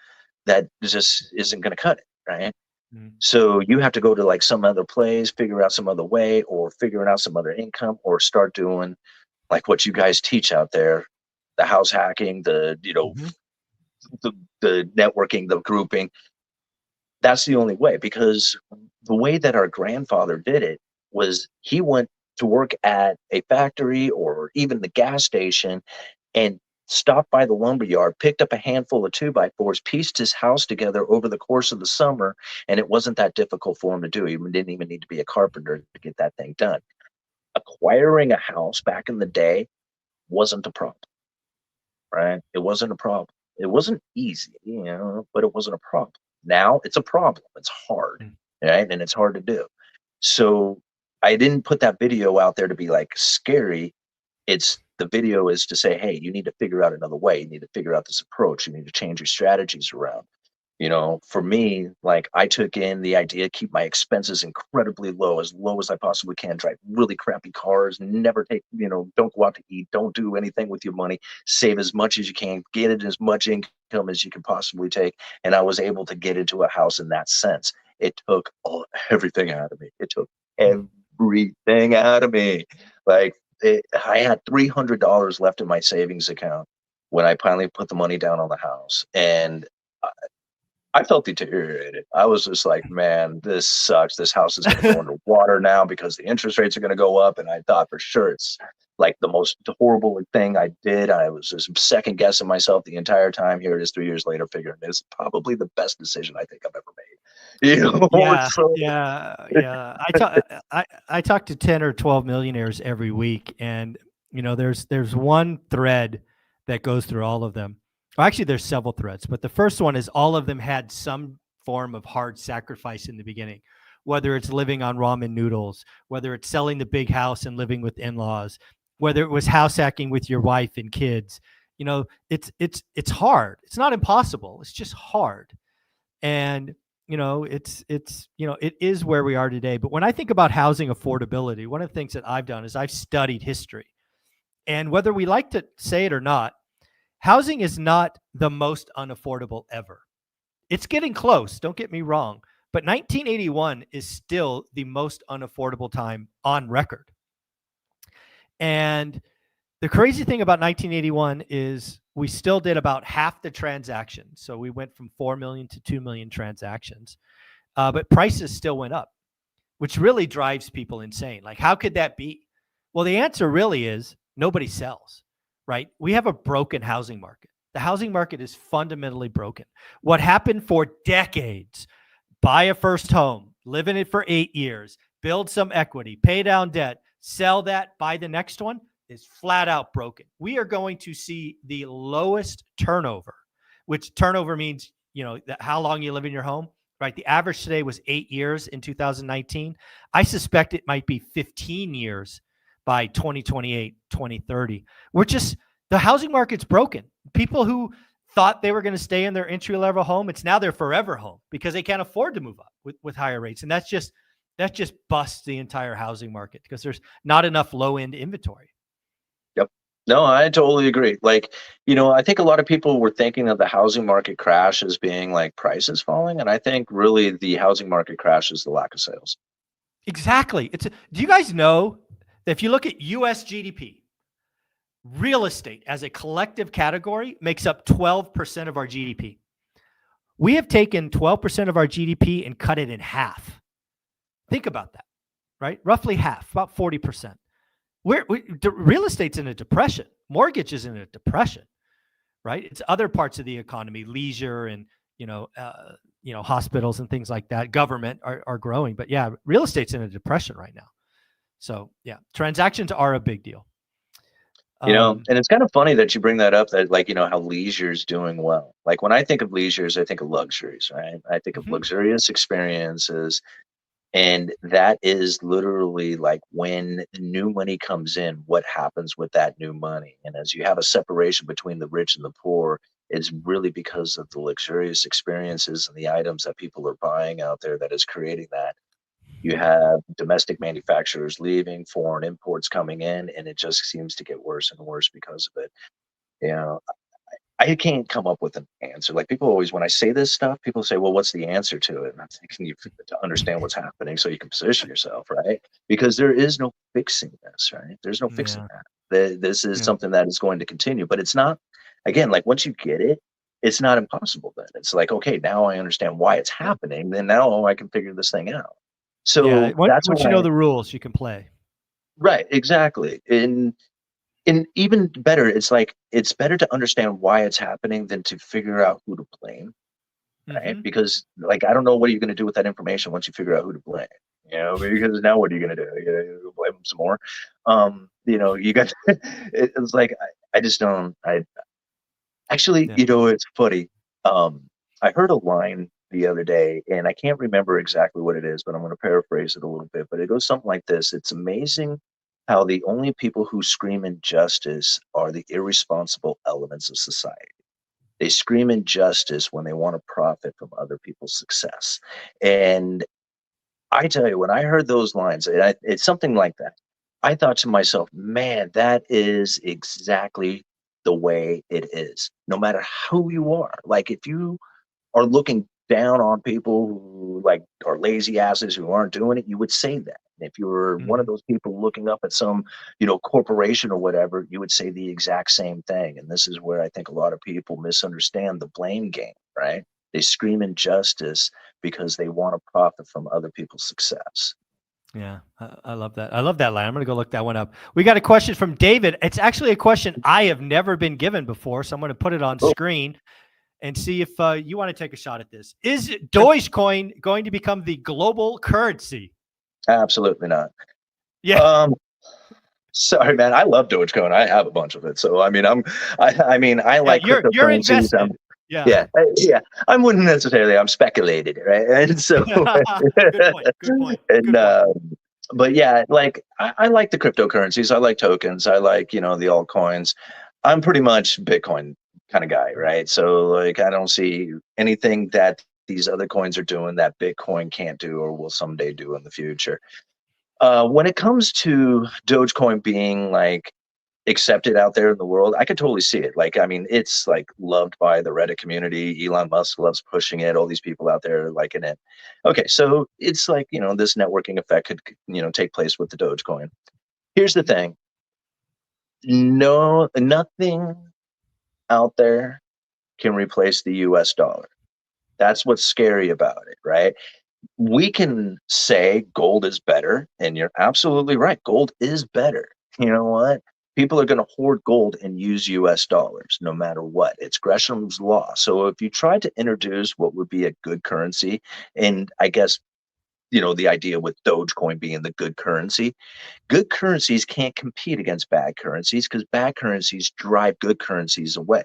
that just isn't going to cut it, right? Mhm. So you have to go to like some other place, figure out some other way, or figuring out some other income, or start doing like what you guys teach out there, the house hacking, Mhm. the, the networking, the grouping. That's the only way, because the way that our grandfather did it was he went to work at a factory or even the gas station and stopped by the lumber yard, picked up a handful of 2x4s, pieced his house together over the course of the summer, and it wasn't that difficult for him to do. He didn't even need to be a carpenter to get that thing done. Acquiring a house back in the day wasn't a problem, right? It wasn't a problem. It wasn't easy, but it wasn't a problem. Now it's a problem. It's hard, Mm. right? And it's hard to do. So I didn't put that video out there to be like scary. The video is to say, hey, you need to figure out another way. You need to figure out this approach. You need to change your strategies around. For me, like, I took in the idea, keep my expenses incredibly low as I possibly can, drive really crappy cars, never don't go out to eat, don't do anything with your money, save as much as you can, get it as much income as you can possibly take. And I was able to get into a house in that sense. It took everything out of me. It took Mm. everything out of me. Like, I had $300 left in my savings account when I finally put the money down on the house. And I felt deteriorated. I was just like, man, this sucks. This house is going to go underwater now because the interest rates are going to go up. And I thought for sure it's like the most horrible thing I did. I was just second guessing myself the entire time. Here it is 3 years later, figuring it's probably the best decision I think I've ever made. Yeah, So yeah. I talk to 10 or 12 millionaires every week, and there's one thread that goes through all of them. Well, actually, there's several threads, but the first one is all of them had some form of hard sacrifice in the beginning, whether it's living on ramen noodles, whether it's selling the big house and living with in-laws, whether it was house hacking with your wife and kids. It's hard. It's not impossible. It's just hard. And it is where we are today. But when I think about housing affordability, one of the things that I've done is I've studied history. And whether we like to say it or not, housing is not the most unaffordable ever. It's getting close, don't get me wrong, but 1981 is still the most unaffordable time on record. And the crazy thing about 1981 is we still did about half the transactions. So we went from 4 million to 2 million transactions, but prices still went up, which really drives people insane. Like, how could that be? Well, the answer really is nobody sells, right? We have a broken housing market. The housing market is fundamentally broken. What happened for decades, buy a first home, live in it for 8 years, build some equity, pay down debt, sell that, buy the next one, is flat out broken. We are going to see the lowest turnover, which turnover means, how long you live in your home, right? The average today was 8 years in 2019. I suspect it might be 15 years by 2028, 2030. The housing market's broken. People who thought they were going to stay in their entry level home, it's now their forever home because they can't afford to move up with higher rates. And that just busts the entire housing market because there's not enough low end inventory. Yep. No, I totally agree. Like, I think a lot of people were thinking of the housing market crash as being like prices falling. And I think really the housing market crash is the lack of sales. Exactly. Do you guys know that if you look at US GDP, real estate as a collective category makes up 12% of our GDP. We have taken 12% of our GDP and cut it in half. Think about that, right? Roughly half, about 40%. Real estate's in a depression. Mortgage is in a depression, right? It's other parts of the economy, leisure and, hospitals and things like that. Government are growing, but yeah, real estate's in a depression right now. So yeah, transactions are a big deal. And it's kind of funny that you bring that up, that how leisure's doing well. Like when I think of leisures, I think of luxuries, right? I think of luxurious experiences. And that is literally like when new money comes in, what happens with that new money? And as you have a separation between the rich and the poor, it's really because of the luxurious experiences and the items that people are buying out there that is creating that. You have domestic manufacturers leaving, foreign imports coming in, and it just seems to get worse and worse because of it. I can't come up with an answer. Like people always, when I say this stuff, people say, well, what's the answer to it? And I'm thinking you to understand what's happening so you can position yourself, right? Because there is no fixing this, right? There's no fixing that. This is something that is going to continue, but it's not, again, like once you get it, it's not impossible then. It's like, okay, now I understand why it's happening. Then now I can figure this thing out. So once you know the rules, you can play. Right, exactly. And even better, it's like it's better to understand why it's happening than to figure out who to blame, right? Because like I don't know what are you going to do with that information once you figure out who to blame, because now what are you going to do? You blame them some more. You got it's like I just don't. I actually, it's funny. I heard a line the other day, and I can't remember exactly what it is, but I'm going to paraphrase it a little bit. But it goes something like this: it's amazing how the only people who scream injustice are the irresponsible elements of society. They scream injustice when they want to profit from other people's success. And I tell you, when I heard those lines, it's something like that. I thought to myself, man, that is exactly the way it is. No matter who you are, like if you are looking down on people who like are lazy asses who aren't doing it, you would say that. If you were one of those people looking up at some, corporation or whatever, you would say the exact same thing. And this is where I think a lot of people misunderstand the blame game, right? They scream injustice because they want to profit from other people's success. Yeah, I love that. I love that line. I'm going to go look that one up. We got a question from David. It's actually a question I have never been given before, so I'm going to put it on screen and see if you want to take a shot at this. Is Dogecoin going to become the global currency? Absolutely not. Yeah. Sorry, man. I love Dogecoin. I have a bunch of it. So I mean, I like you're cryptocurrencies. Yeah. I wouldn't necessarily. I'm speculated, right? And so, good point. And but yeah, like I like the cryptocurrencies. I like tokens. I like the altcoins. I'm pretty much Bitcoin kind of guy, right? So like I don't see anything that these other coins are doing that Bitcoin can't do or will someday do in the future. When it comes to Dogecoin being like accepted out there in the world, I could totally see it. Like, I mean, it's like loved by the Reddit community. Elon Musk loves pushing it. All these people out there are liking it. Okay, so it's like, you know, this networking effect could, you know, take place with the Dogecoin. Here's the thing. No, nothing out there can replace the US dollar. That's what's scary about it, right? We can say gold is better, and you're absolutely right. Gold is better. You know what? People are going to hoard gold and use US dollars no matter what. It's Gresham's law. So if you try to introduce what would be a good currency, and I guess, you know, the idea with Dogecoin being the good currencies can't compete against bad currencies because bad currencies drive good currencies away.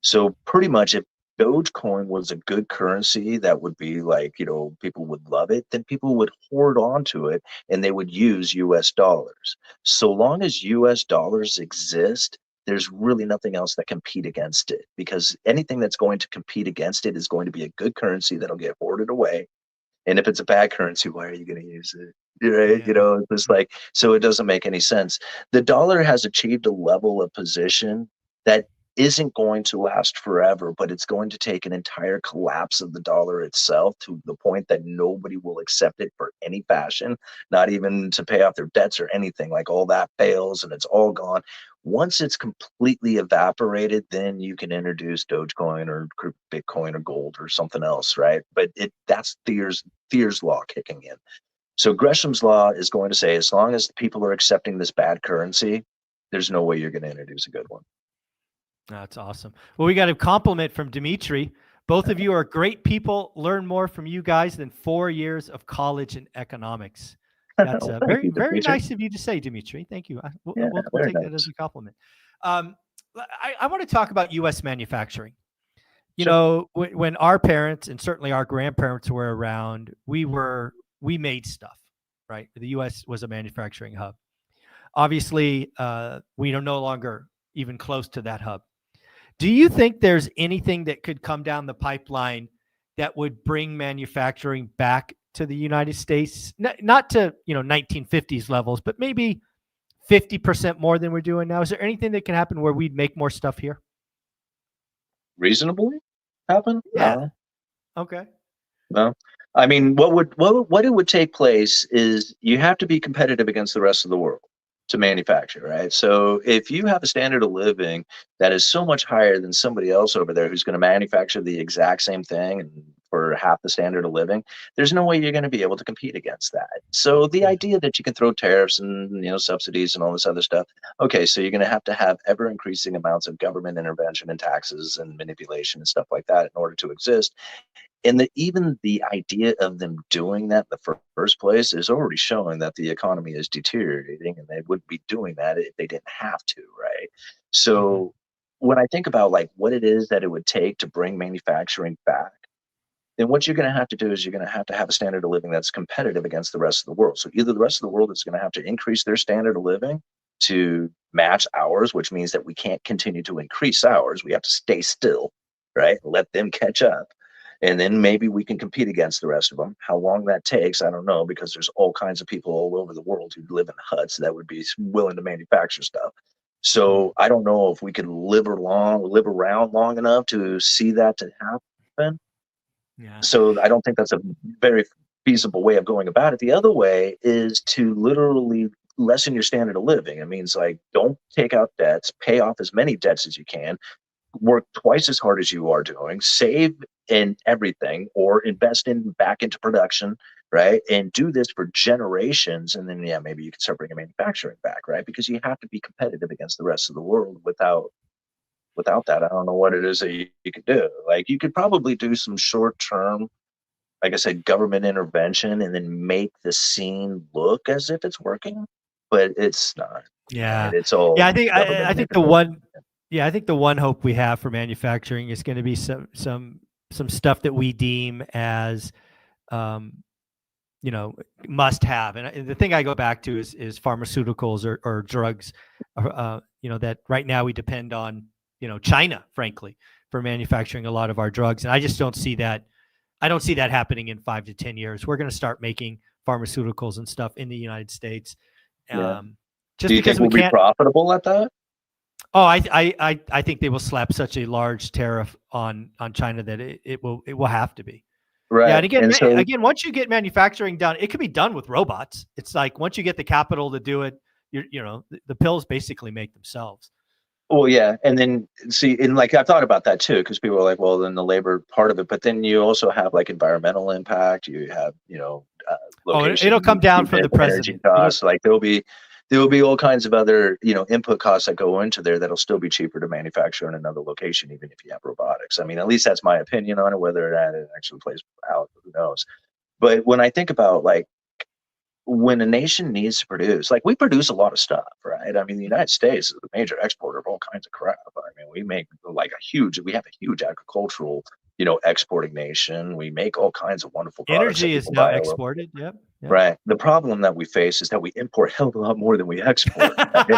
So pretty much if Dogecoin was a good currency that would be like, you know, people would love it, then people would hoard onto it and they would use US dollars. So long as US dollars exist, there's really nothing else that compete against it, because anything that's going to compete against it is going to be a good currency that'll get hoarded away. And if it's a bad currency, why are you going to use it? Right? You Yeah. know, it's like, so it doesn't make any sense. The dollar has achieved a level of position that isn't going to last forever, but it's going to take an entire collapse of the dollar itself to the point that nobody will accept it for any fashion, not even to pay off their debts or anything. Like all that fails and it's all gone. Once it's completely evaporated, then you can introduce Dogecoin or Bitcoin or gold or something else, right? But that's Thayer's law kicking in. So Gresham's law is going to say, as long as people are accepting this bad currency, there's no way you're going to introduce a good one. That's awesome. Well, we got a compliment from Dimitri. Both of you are great people. Learn more from you guys than 4 years of college and economics. That's Well, thank very, you, very Dimitri. nice of you to say, Dimitri. Thank you. We'll, Yeah, we'll very take that nice. as a compliment. Um, I want to talk about U.S. manufacturing. You Sure. know, when our parents and certainly our grandparents were around, we made stuff, right? The U.S. was a manufacturing hub. Obviously, we are no longer even close to that hub. Do you think there's anything that could come down the pipeline that would bring manufacturing back to the United States? Not to, 1950s levels, but maybe 50% more than we're doing now. Is there anything that can happen where we'd make more stuff here? Reasonably happen? Yeah. No, Okay. no. I mean, what it would take place is you have to be competitive against the rest of the world to manufacture, right? So if you have a standard of living that is so much higher than somebody else over there who's going to manufacture the exact same thing and for half the standard of living, there's no way you're going to be able to compete against that. So the Yeah. idea that you can throw tariffs and, you know, subsidies and all this other stuff, okay, so you're going to have ever increasing amounts of government intervention and taxes and manipulation and stuff like that in order to exist. And even the idea of them doing that in the first place is already showing that the economy is deteriorating, and they wouldn't be doing that if they didn't have to, right? Hmm. So when I think about like what it is that it would take to bring manufacturing back, then what you're going to have to do is you're going to have a standard of living that's competitive against the rest of the world. So either the rest of the world is going to have to increase their standard of living to match ours, which means that we can't continue to increase ours. We have to stay still, right? Let them catch up. And then maybe we can compete against the rest of them. How long that takes, I don't know, because there's all kinds of people all over the world who live in huts that would be willing to manufacture stuff. So I don't know if we could live around long enough to see that to happen. Yeah. So I don't think that's a very feasible way of going about it. The other way is to literally lessen your standard of living. It means like don't take out debts, pay off as many debts as you can, work twice as hard as you are doing, save in everything or invest in back into production, right? And do this for generations. And then, yeah, maybe you can start bringing manufacturing back, right? Because you have to be competitive against the rest of the world. Without that, I don't know what it is that you could do. Like you could probably do some short term, like I said, government intervention and then make the scene look as if it's working, but it's not. Right? Yeah. It's Yeah. all I government think manipulation. I think the one hope we have for manufacturing is going to be some stuff that we deem as, um, must have. And the thing I go back to is pharmaceuticals or drugs, that right now we depend on, China, frankly, for manufacturing a lot of our drugs. And I just don't see that I don't see that happening in 5 to 10 years. We're going to start making pharmaceuticals and stuff in the United States. Yeah. Just Do you because think we we'll be can't. profitable at that? Oh, I think they will slap such a large tariff on China that it will have to be. Yeah, and Right. And so, again, once you get manufacturing done, it can be done with robots. It's like once you get the capital to do it, the pills basically make themselves. well, yeah. And then see, and like I've thought about that too, because people are like, well, then the labor part of it, but then you also have like environmental impact. You have, Oh, location, it'll come down from the energy president. costs. Like there will be all kinds of other, input costs that go into there that'll still be cheaper to manufacture in another location, even if you have robotics. I mean, at least that's my opinion on it. Whether that it actually plays out, who knows? But when I think about like when a nation needs to produce, like we produce a lot of stuff, right? I mean, the United States is a major exporter of all kinds of crap. I mean, we have a huge agricultural, exporting nation. We make all kinds of wonderful products that Energy is people now buy. exported. Yep. Right. The problem that we face is that we import hell of a lot more than we export.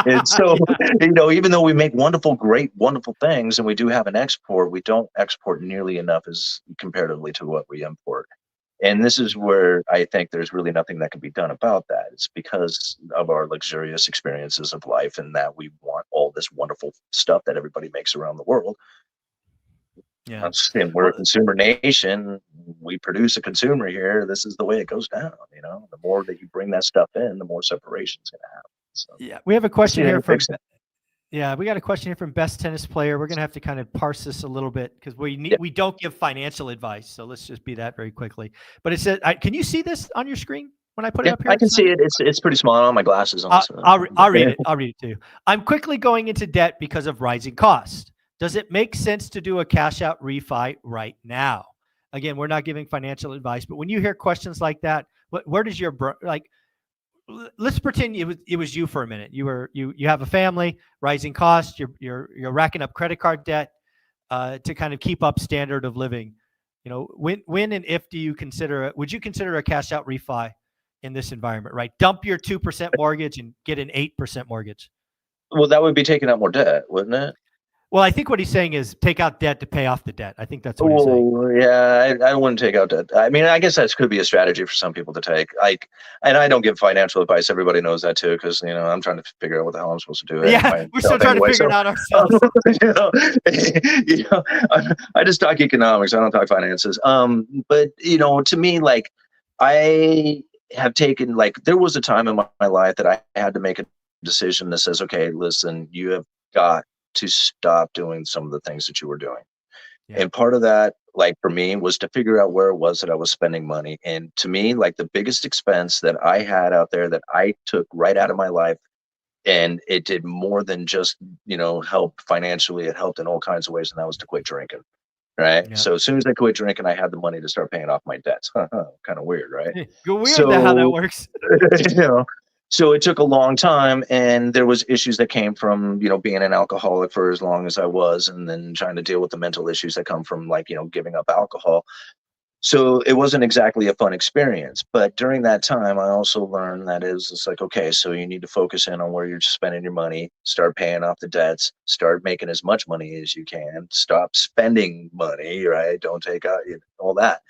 And so, even though we make wonderful, great, wonderful things and we do have an export, we don't export nearly enough as comparatively to what we import. And this is where I think there's really nothing that can be done about that. It's because of our luxurious experiences of life and that we want all this wonderful stuff that everybody makes around the world. Yeah. And we're a consumer nation. We produce a consumer here. This is the way it goes down. The more that you bring that stuff in, the more separation is going to happen. So, Yeah. We have a question here from. fix it. Yeah, we got a question here from Best Tennis Player. We're gonna have to kind of parse this a little bit because Yeah. we don't give financial advice. So let's just be that very quickly. But it said, can you see this on your screen when I put it Yeah, up here? I can see it. It's pretty small. I don't have my glasses on. So. I'll read it. I'll read it to you. I'm quickly going into debt because of rising costs. Does it make sense to do a cash out refi right now? Again, we're not giving financial advice, but when you hear questions like that, where does your like? Let's pretend it was you for a minute. You have a family, rising costs. You're racking up credit card debt to kind of keep up standard of living. When and if do you consider it? Would you consider a cash out refi in this environment? Right, dump your 2% mortgage and get an 8% mortgage. Well, that would be taking out more debt, wouldn't it? Well, I think what he's saying is take out debt to pay off the debt. I think that's what he's saying. Oh, yeah, I wouldn't take out debt. I mean, I guess that could be a strategy for some people to take. And I don't give financial advice. Everybody knows that too, because I'm trying to figure out what the hell I'm supposed to do. Yeah, we're still trying to figure it out ourselves. I just talk economics. I don't talk finances. But to me, like I have taken, like there was a time in my life that I had to make a decision that says, okay, listen, you have got to stop doing some of the things that you were doing. Yeah. And part of that, like for me, was to figure out where it was that I was spending money. And to me, like the biggest expense that I had out there that I took right out of my life, and it did more than just, help financially, it helped in all kinds of ways. And that was to quit drinking. Right. Yeah. So as soon as I quit drinking, I had the money to start paying off my debts. Kind of weird, right? Weird how that works. So it took a long time, and there was issues that came from, being an alcoholic for as long as I was, and then trying to deal with the mental issues that come from giving up alcohol. So it wasn't exactly a fun experience. But during that time, I also learned that it's like, okay, so you need to focus in on where you're spending your money, start paying off the debts, start making as much money as you can, stop spending money, right? Don't take out all that.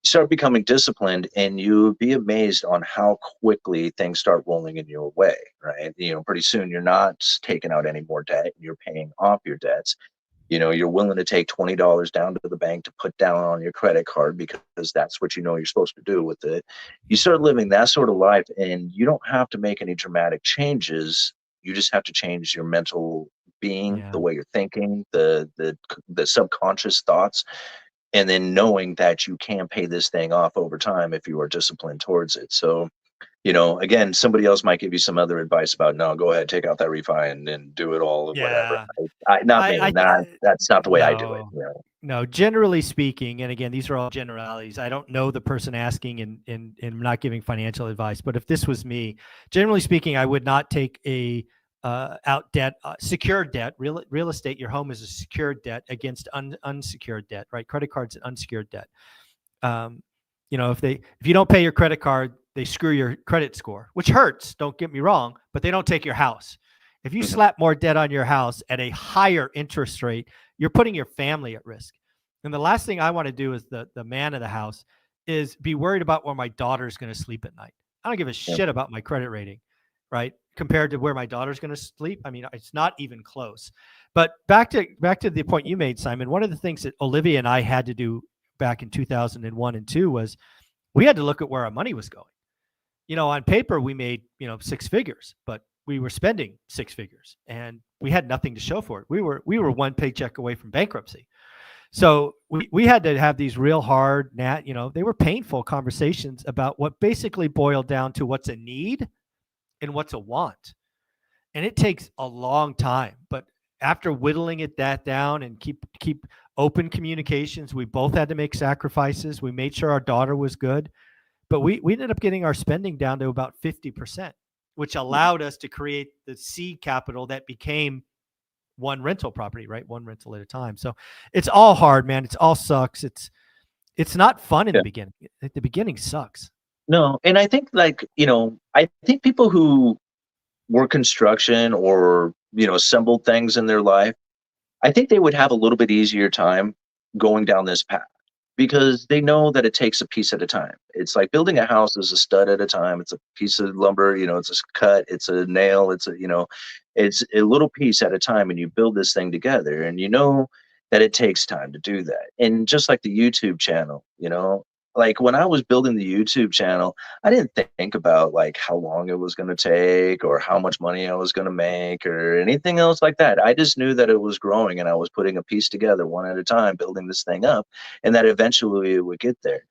Start becoming disciplined, and you'll be amazed on how quickly things start rolling in your way, right? Pretty soon you're not taking out any more debt, you're paying off your debts. You're willing to take $20 down to the bank to put down on your credit card because that's what you're supposed to do with it. You start living that sort of life, and you don't have to make any dramatic changes. You just have to change your mental being, the way you're thinking, the subconscious thoughts. And then knowing that you can pay this thing off over time if you are disciplined towards it. So, again, somebody else might give you some other advice about, no, go ahead, take out that refi and do it all, whatever. That's not the way I do it. No, generally speaking, and again, these are all generalities. I don't know the person asking and not giving financial advice. But if this was me, generally speaking, I would not take a out debt, secured debt, real estate. Your home is a secured debt against unsecured debt, right? Credit cards and unsecured debt. If you don't pay your credit card, they screw your credit score, which hurts. Don't get me wrong, but they don't take your house. If you slap more debt on your house at a higher interest rate, you're putting your family at risk. And the last thing I want to do as the man of the house is be worried about where my daughter's going to sleep at night. I don't give a Yeah. shit about my credit rating, right? Compared to where my daughter's going to sleep. I mean, it's not even close. But back to the point you made, Simon. One of the things that Olivia and I had to do back in 2001 and 2 was we had to look at where our money was going. On paper we made, 6 figures, but we were spending 6 figures and we had nothing to show for it. We were one paycheck away from bankruptcy. So we had to have these real hard, they were painful conversations about what basically boiled down to what's a need and what's a want. And it takes a long time, but after whittling that down and keep open communications, we both had to make sacrifices. We made sure our daughter was good, but we ended up getting our spending down to about 50%, which allowed us to create the seed capital that became one rental property, right? One rental at a time. So it's all hard, man. It's all sucks. It's not fun in Yeah. the beginning. At the beginning sucks. No, and I think I think people who work construction or assembled things in their life, I think they would have a little bit easier time going down this path because they know that it takes a piece at a time. It's like building a house is a stud at a time. It's a piece of lumber, it's a cut, it's a nail, it's a little piece at a time, and you build this thing together, and that it takes time to do that. And just like the YouTube channel, like when I was building the YouTube channel, I didn't think about like how long it was going to take or how much money I was going to make or anything else like that. I just knew that it was growing and I was putting a piece together one at a time, building this thing up, and that eventually it would get there.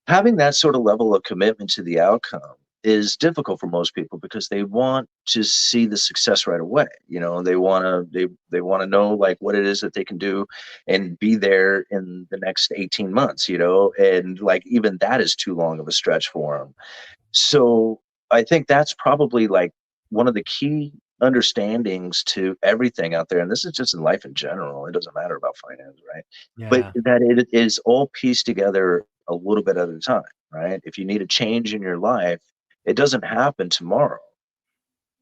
Having that sort of level of commitment to the outcome is difficult for most people because they want to see the success right away. They want to know like what it is that they can do and be there in the next 18 months, and like even that is too long of a stretch for them. So I think that's probably like one of the key understandings to everything out there. And this is just in life in general. It doesn't matter about finance, right? But Yeah. that it is all pieced together a little bit at a time, right? If you need a change in your life, it doesn't happen tomorrow,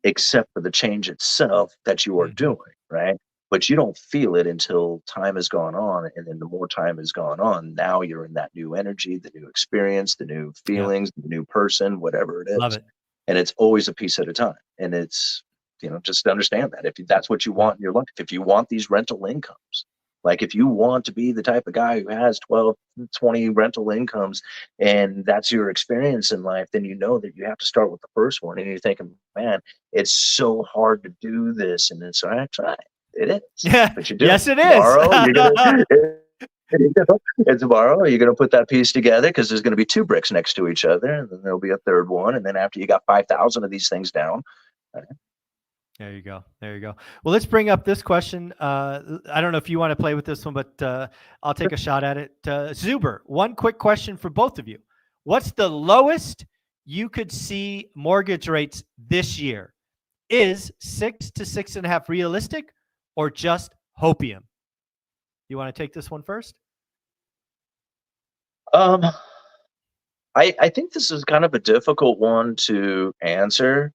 except for the change itself that you are Mm-hmm. doing, right? But you don't feel it until time has gone on. And then the more time has gone on, now you're in that new energy, the new experience, the new Yep. feelings, the new person, whatever it Love is. it. And it's always a piece at a time. And it's, just understand that if that's what you Yep. want in your life, if you want these rental incomes, like if you want to be the type of guy who has 12, 20 rental incomes and that's your experience in life, then you know that you have to start with the first one. And you're thinking, man, it's so hard to do this. And it's all right, try it. It is, Yeah. but you do it. Yes, it is. Tomorrow, you're going to. And tomorrow you're going to put that piece together because there's going to be two bricks next to each other, and then there'll be a third one. And then after you got 5,000 of these things down, There you go. There you go. Well, let's bring up this question. I don't know if you want to play with this one, but I'll take a shot at it. Zuber, one quick question for both of you. What's the lowest you could see mortgage rates this year? Is 6 to 6.5 realistic or just hopium? You want to take this one first? um, I think this is kind of a difficult one to answer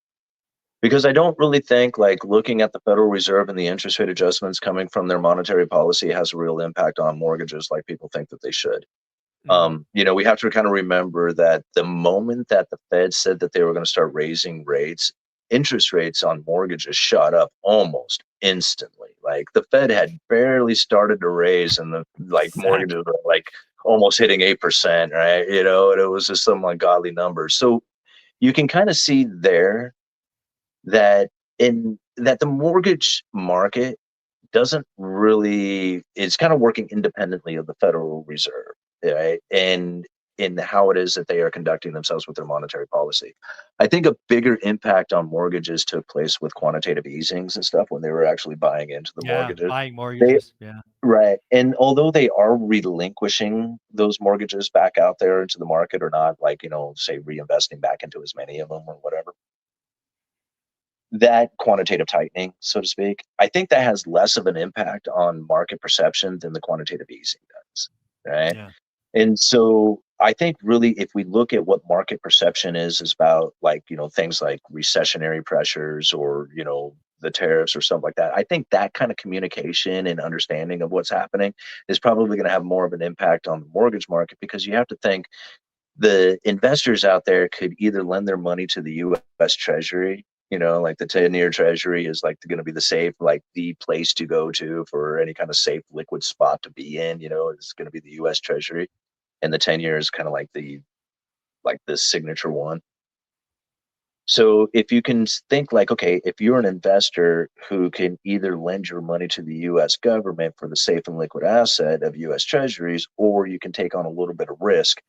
because I don't really think like looking at the Federal Reserve and the interest rate adjustments coming from their monetary policy has a real impact on mortgages like people think that they should. Mm-hmm. We have to kind of remember that the moment that the Fed said that they were going to start raising rates, interest rates on mortgages shot up almost instantly. Like the Fed had barely started to raise, and the like Exactly. mortgages were like almost hitting 8%, right? And it was just some ungodly number. So you can kind of see there that in that the mortgage market doesn't really it's kind of working independently of the Federal Reserve, right? And in how it is that they are conducting themselves with their monetary policy. I think a bigger impact on mortgages took place with quantitative easings and stuff when they were actually buying into the Yeah. mortgages. Buying They mortgages. Yeah. right. And although they are relinquishing those mortgages back out there into the market or not, like, say reinvesting back into as many of them or whatever, that quantitative tightening, so to speak, I think that has less of an impact on market perception than the quantitative easing does, right? Yeah. And so I think really if we look at what market perception is about like, things like recessionary pressures or, the tariffs or something like that. I think that kind of communication and understanding of what's happening is probably going to have more of an impact on the mortgage market, because you have to think the investors out there could either lend their money to the U.S. Treasury. Like the 10-year Treasury is like going to be the safe, like the place to go to for any kind of safe liquid spot to be in. It's going to be the U.S. Treasury, and the 10-year is kind of like the signature one. So if you can think like, okay, if you're an investor who can either lend your money to the U.S. government for the safe and liquid asset of U.S. Treasuries, or you can take on a little bit of risk,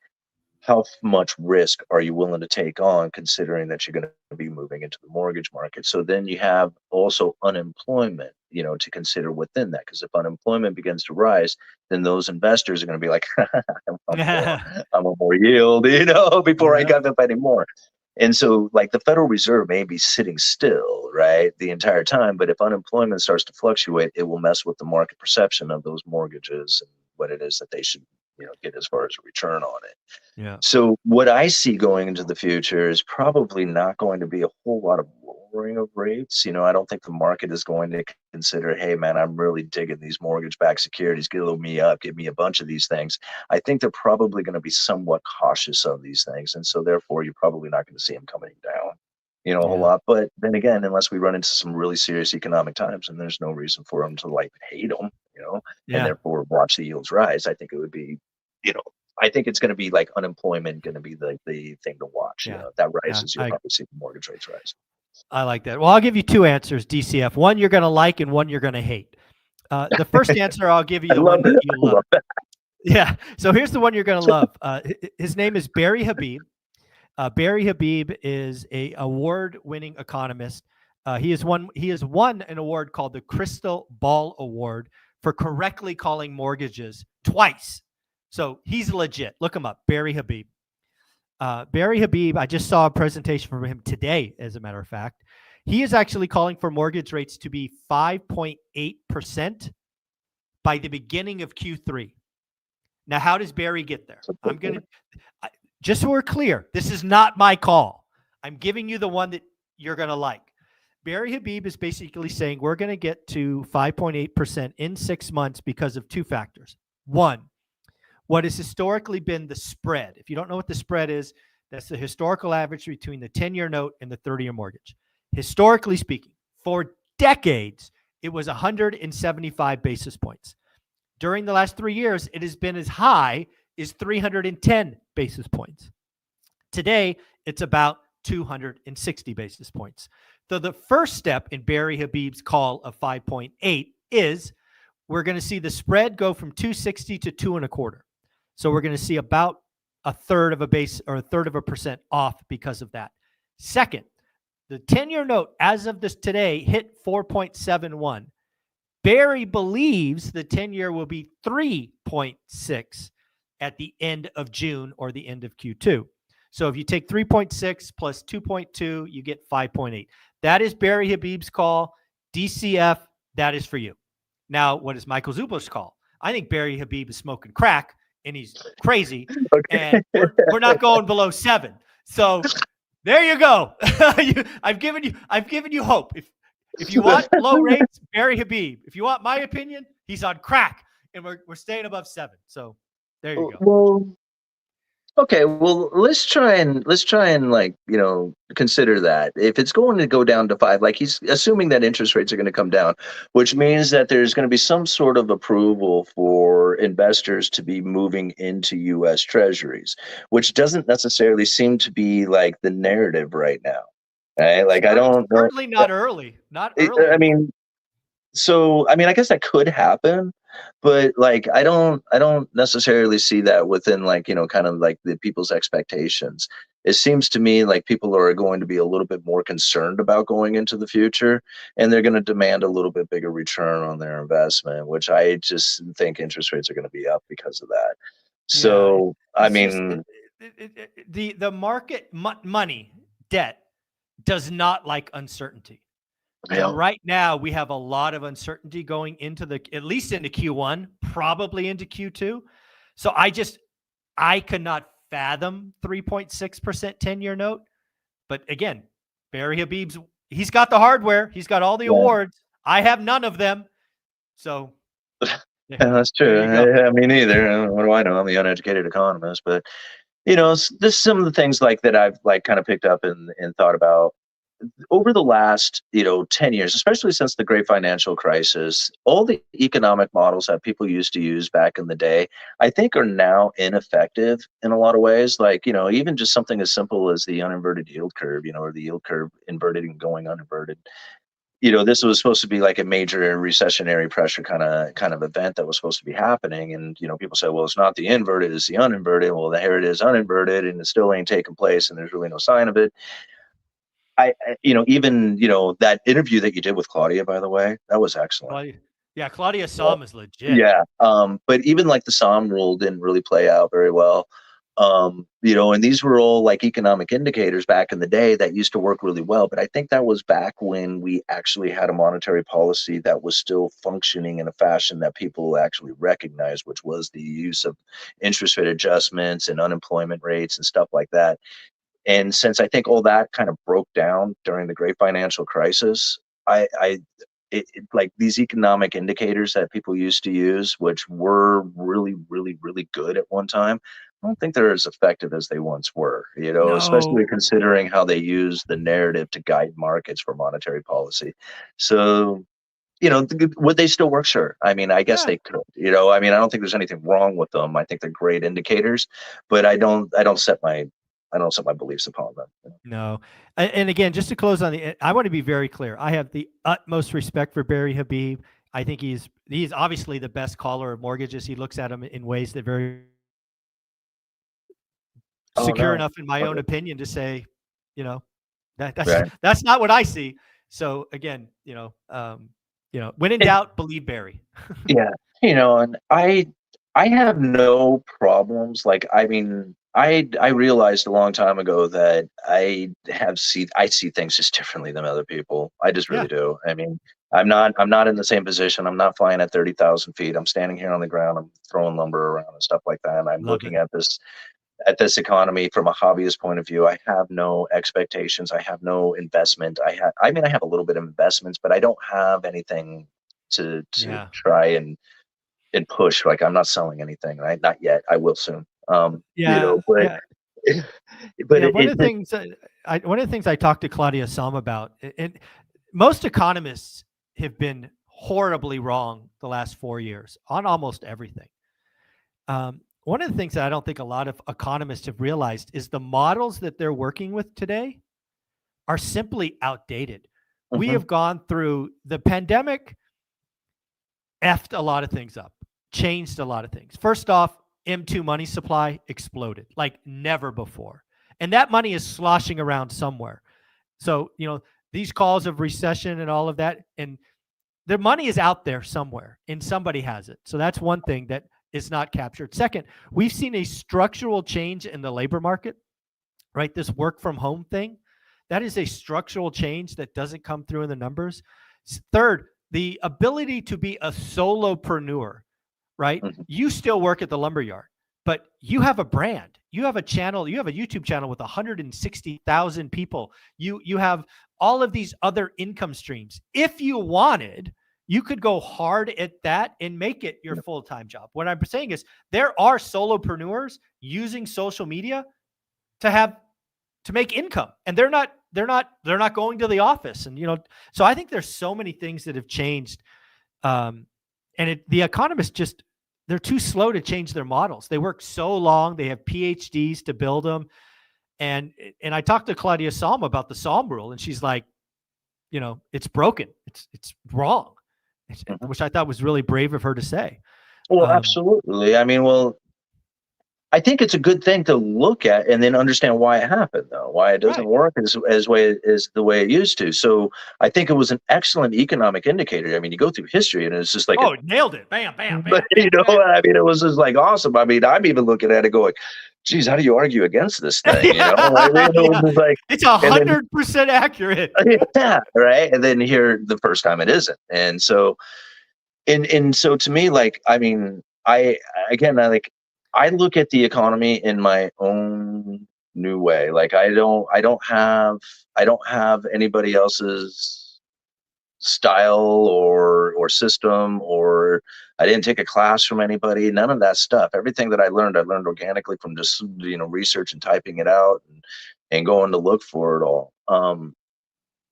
how much risk are you willing to take on, considering that you're going to be moving into the mortgage market? So then you have also unemployment, to consider within that, because if unemployment begins to rise, then those investors are going to be like, I'm a more yield, before I got up anymore. And so like the Federal Reserve may be sitting still, right, the entire time, but if unemployment starts to fluctuate, it will mess with the market perception of those mortgages and what it is that they should, get as far as a return on it. Yeah. So what I see going into the future is probably not going to be a whole lot of lowering of rates. I don't think the market is going to consider, hey man, I'm really digging these mortgage-backed securities, give me a bunch of these things. I think they're probably going to be somewhat cautious of these things, and so therefore you're probably not going to see them coming down, a whole lot. But then again, unless we run into some really serious economic times, and there's no reason for them to like hate them, and therefore watch the yields rise, I think it would be, I think it's going to be like unemployment going to be the thing to watch. If that rises, you'll probably see the mortgage rates rise. I like that. Well, I'll give you two answers, DCF. One you're going to like and one you're going to hate. The first answer I'll give you the one that you love. Yeah. So here's the one you're going to love. His name is Barry Habib. Barry Habib is a award-winning economist. He has won an award called the Crystal Ball Award for correctly calling mortgages twice. So he's legit. Look him up, Barry Habib. Barry Habib, I just saw a presentation from him today, as a matter of fact. He is actually calling for mortgage rates to be 5.8% by the beginning of Q3. Now, how does Barry get there? Just so we're clear, this is not my call. I'm giving you the one that you're going to like. Barry Habib is basically saying we're going to get to 5.8% in 6 months because of two factors. One, what has historically been the spread. If you don't know what the spread is, that's the historical average between the 10-year note and the 30-year mortgage. Historically speaking, for decades, it was 175 basis points. During the last 3 years, it has been as high as 310 basis points. Today, it's about 260 basis points. So the first step in Barry Habib's call of 5.8 is we're going to see the spread go from 260 to 2.25. So we're going to see about a third of a base or a third of a percent off because of that. Second, the 10-year note as of this today hit 4.71. Barry believes the 10-year will be 3.6 at the end of June or the end of Q2. So if you take 3.6 plus 2.2, you get 5.8. That is Barry Habib's call. DCF, that is for you. Now, what is Michael Zubo's call? I think Barry Habib is smoking crack and he's crazy, and we're not going below 7. So there you go. I've given you hope. If you want low rates, Barry Habib. If you want my opinion, he's on crack, and we're staying above 7. So there you go. Well, okay. Well, let's try and like, consider that if it's going to go down to 5, like he's assuming that interest rates are going to come down, which means that there's going to be some sort of approval for investors to be moving into U.S. Treasuries, which doesn't necessarily seem to be like the narrative right now. Right? Like, I don't know. Certainly not early. Not early. I mean, I guess that could happen, but like, I don't necessarily see that within like, kind of like the people's expectations. It seems to me like people are going to be a little bit more concerned about going into the future, and they're going to demand a little bit bigger return on their investment, which I just think interest rates are going to be up because of that. So, I mean, the market money, debt does not like uncertainty. And right now we have a lot of uncertainty going into at least into Q1, probably into Q2. So I cannot fathom 3.6% 10-year note. But again, Barry Habib's he's got the hardware. He's got all the Yeah. awards. I have none of them. So Yeah, that's there true. you go. Me neither. What do I know? I'm the uneducated economist, but this some of the things like that I've like kind of picked up and thought about over the last 10 years, especially since the great financial crisis. All the economic models that people used to use back in the day, I think, are now ineffective in a lot of ways. Like, even just something as simple as the uninverted yield curve, or the yield curve inverted and going uninverted. This was supposed to be like a major recessionary pressure kind of event that was supposed to be happening. And people say, well, it's not the inverted, it's the uninverted. Well, here it is, uninverted, and it still ain't taking place, and there's really no sign of it. Even that interview that you did with Claudia, by the way, that was excellent. Yeah, Claudia Somm is legit. Yeah. But even like the Somm rule didn't really play out very well. And these were all like economic indicators back in the day that used to work really well. But I think that was back when we actually had a monetary policy that was still functioning in a fashion that people actually recognized, which was the use of interest rate adjustments and unemployment rates and stuff like that. And since I think all that kind of broke down during the great financial crisis, like these economic indicators that people used to use, which were really, really, really good at one time, I don't think they're as effective as they once were, especially No. considering how they use the narrative to guide markets for monetary policy. So, would they still work? Sure. I mean, I guess Yeah. they could, I don't think there's anything wrong with them. I think they're great indicators, but I don't set my beliefs upon them. No. And again, just to close on I want to be very clear. I have the utmost respect for Barry Habib. I think he's obviously the best caller of mortgages. He looks at them in ways that very Oh secure no. enough, in my own Okay. opinion, to say, that's Right. that's not what I see. So again, when in And doubt, believe Barry. yeah, and I have no problems. Like, I mean, I realized a long time ago that I see things just differently than other people. I just Yeah, really do. I mean, I'm not in the same position. I'm not flying at 30,000 feet. I'm standing here on the ground. I'm throwing lumber around and stuff like that. And I'm love it. looking at this economy from a hobbyist point of view. I have no expectations. I have no investment. I have a little bit of investments, but I don't have anything to Yeah, try and push. Like, I'm not selling anything, right? Not yet. I will soon. yeah, But yeah. but Yeah, it, one it, of the it things one of the things I talked to Claudia Somm about, and most economists have been horribly wrong the last 4 years on almost everything. One of the things that I don't think a lot of economists have realized is the models that they're working with today are simply outdated. We mhm, have gone through the pandemic, effed a lot of things up, changed a lot of things. First off, M2 money supply exploded like never before. And that money is sloshing around somewhere. So, these calls of recession and all of that, and the money is out there somewhere and somebody has it. So that's one thing that is not captured. Second, we've seen a structural change in the labor market, right? This work from home thing, that is a structural change that doesn't come through in the numbers. Third, the ability to be a solopreneur, right? mhm, You still work at the lumberyard, but you have a brand. You have a channel. You have a YouTube channel with 160,000 people. You have all of these other income streams. If you wanted, you could go hard at that and make it your yeah, full-time job. What I'm saying is there are solopreneurs using social media to make income, and they're not going to the office. And so I think there's so many things that have changed. And the economists just, they're too slow to change their models. They work so long. They have PhDs to build them. And I talked to Claudia Somm about the Somm rule, and she's like, it's broken. It's wrong, mhm. which I thought was really brave of her to say. Well, Um, absolutely. I mean, well, I think it's a good thing to look at and then understand why it happened, though, why it doesn't right. work as the way it used to. So I think it was an excellent economic indicator. I mean, you go through history and it's just like, Oh, nailed it. Bam, bam, but bam, bam, bam. I mean, it was just like awesome. I mean, I'm even looking at it going, geez, how do you argue against this thing? I mean, Yeah, it was yeah. just like, It's and then 100% accurate. yeah, right. And then here the first time it isn't. And so to me, like, I mean, I again, I look at the economy in my own new way. Like I don't have anybody else's style or system, or I didn't take a class from anybody. None of that stuff. Everything that I learned organically from just research and typing it out and going to look for it all.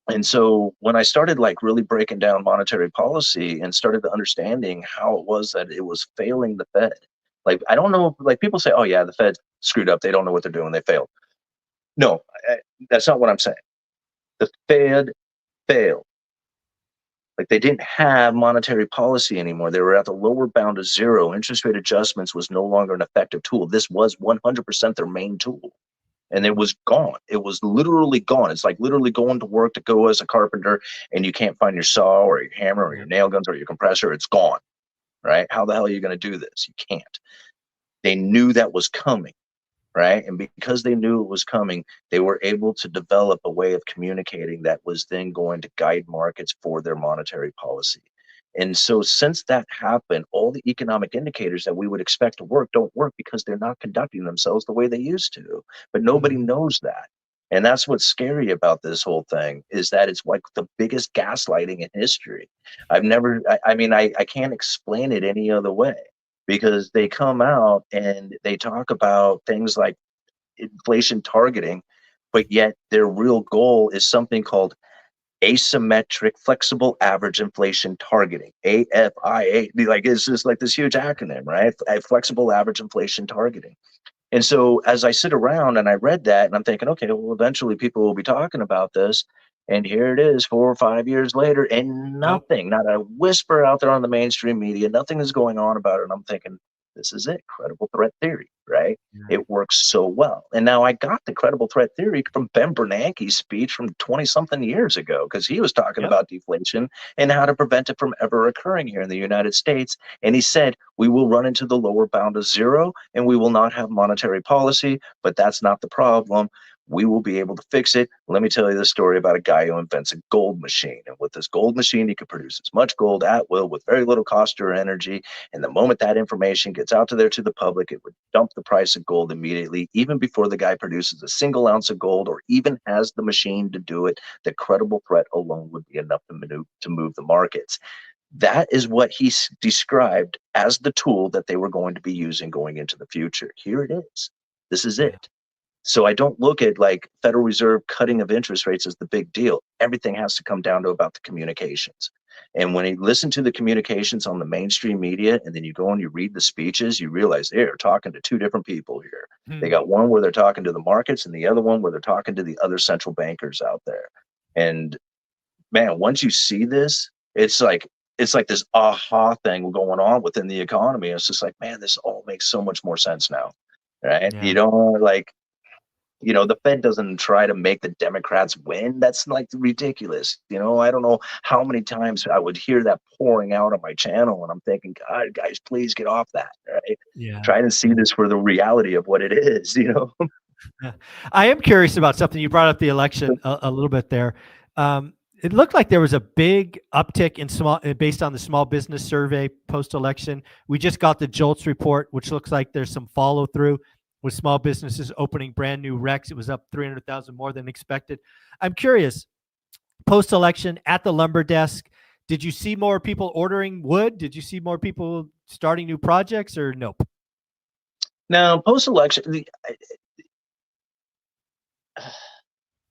And so when I started like really breaking down monetary policy and started understanding how it was that it was failing the Fed, like I don't know, like people say, oh yeah, the Fed screwed up, they don't know what they're doing, they failed. No, that's not what I'm saying. The Fed failed. Like they didn't have monetary policy anymore. They were at the lower bound of zero. Interest rate adjustments was no longer an effective tool. This was 100% their main tool. And it was gone. It was literally gone. It's like literally going to work to go as a carpenter and you can't find your saw or your hammer or your nail guns or your compressor. It's gone, right? How the hell are you going to do this? You can't. They knew that was coming. Right. And because they knew it was coming, they were able to develop a way of communicating that was then going to guide markets for their monetary policy. And so since that happened, all the economic indicators that we would expect to work don't work because they're not conducting themselves the way they used to. But nobody knows that. And that's what's scary about this whole thing, is that it's like the biggest gaslighting in history. I can't explain it any other way, because they come out and they talk about things like inflation targeting, but yet their real goal is something called asymmetric flexible average inflation targeting, AFIA. Like it's just like this huge acronym, right? Flexible average inflation targeting. And so as I sit around and I read that and I'm thinking, okay, well, eventually people will be talking about this. And here it is 4 or 5 years later, and nothing, not a whisper out there on the mainstream media, nothing is going on about it. And I'm thinking, this is it, credible threat theory, right? It works so well. And now I got the credible threat theory from Ben Bernanke's speech from 20 something years ago, because he was talking about deflation and how to prevent it from ever occurring here in the United States. And he said, we will run into the lower bound of zero and we will not have monetary policy, but that's not the problem. We will be able to fix it. Let me tell you the story about a guy who invents a gold machine. And with this gold machine, he could produce as much gold at will with very little cost or energy. And the moment that information gets out to the public, it would dump the price of gold immediately, even before the guy produces a single ounce of gold or even has the machine to do it. The credible threat alone would be enough to move the markets. That is what he described as the tool that they were going to be using going into the future. Here it is. This is it. So I don't look at like Federal Reserve cutting of interest rates as the big deal. Everything has to come down to about the communications. And when you listen to the communications on the mainstream media, and then you go and you read the speeches, you realize they're talking to two different people here. They got one where they're talking to the markets and the other one where they're talking to the other central bankers out there. And man, once you see this, it's like this aha thing going on within the economy. It's just like, man, this all makes so much more sense now. Right. You don't like, the Fed doesn't try to make the Democrats win. That's like ridiculous. I don't know how many times I would hear that pouring out on my channel, and I'm thinking, God, guys, please get off that. Right? Try to see this for the reality of what it is. Yeah. I am curious about something. You brought up the election a little bit there. It looked like there was a big uptick in based on the small business survey post-election. We just got the JOLTS report, which looks like there's some follow through with small businesses opening brand new recs. It was up 300,000 more than expected. I'm curious, post-election at the lumber desk, did you see more people ordering wood? Did you see more people starting new projects, or nope? Now, post-election,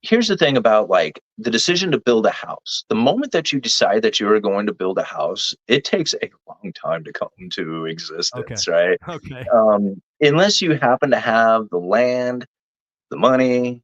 here's the thing about like the decision to build a house. The moment that you decide that you're going to build a house, it takes a long time to come to existence, right? Okay. Unless you happen to have the land, the money,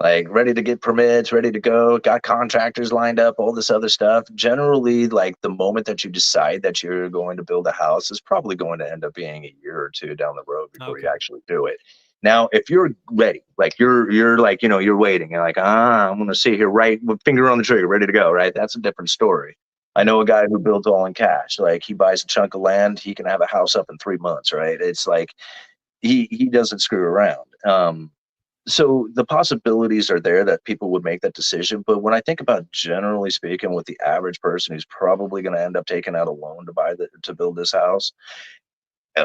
like ready to get permits, ready to go, got contractors lined up, all this other stuff. Generally, like the moment that you decide that you're going to build a house is probably going to end up being a year or two down the road before you actually do it. Now, if you're ready, like you're like, you're waiting, you're like, I'm going to sit here right with finger on the trigger, ready to go, right? That's a different story. I know a guy who builds all in cash. Like he buys a chunk of land, he can have a house up in 3 months, right? It's like he doesn't screw around. So the possibilities are there that people would make that decision. But when I think about, generally speaking, with the average person who's probably going to end up taking out a loan to build this house,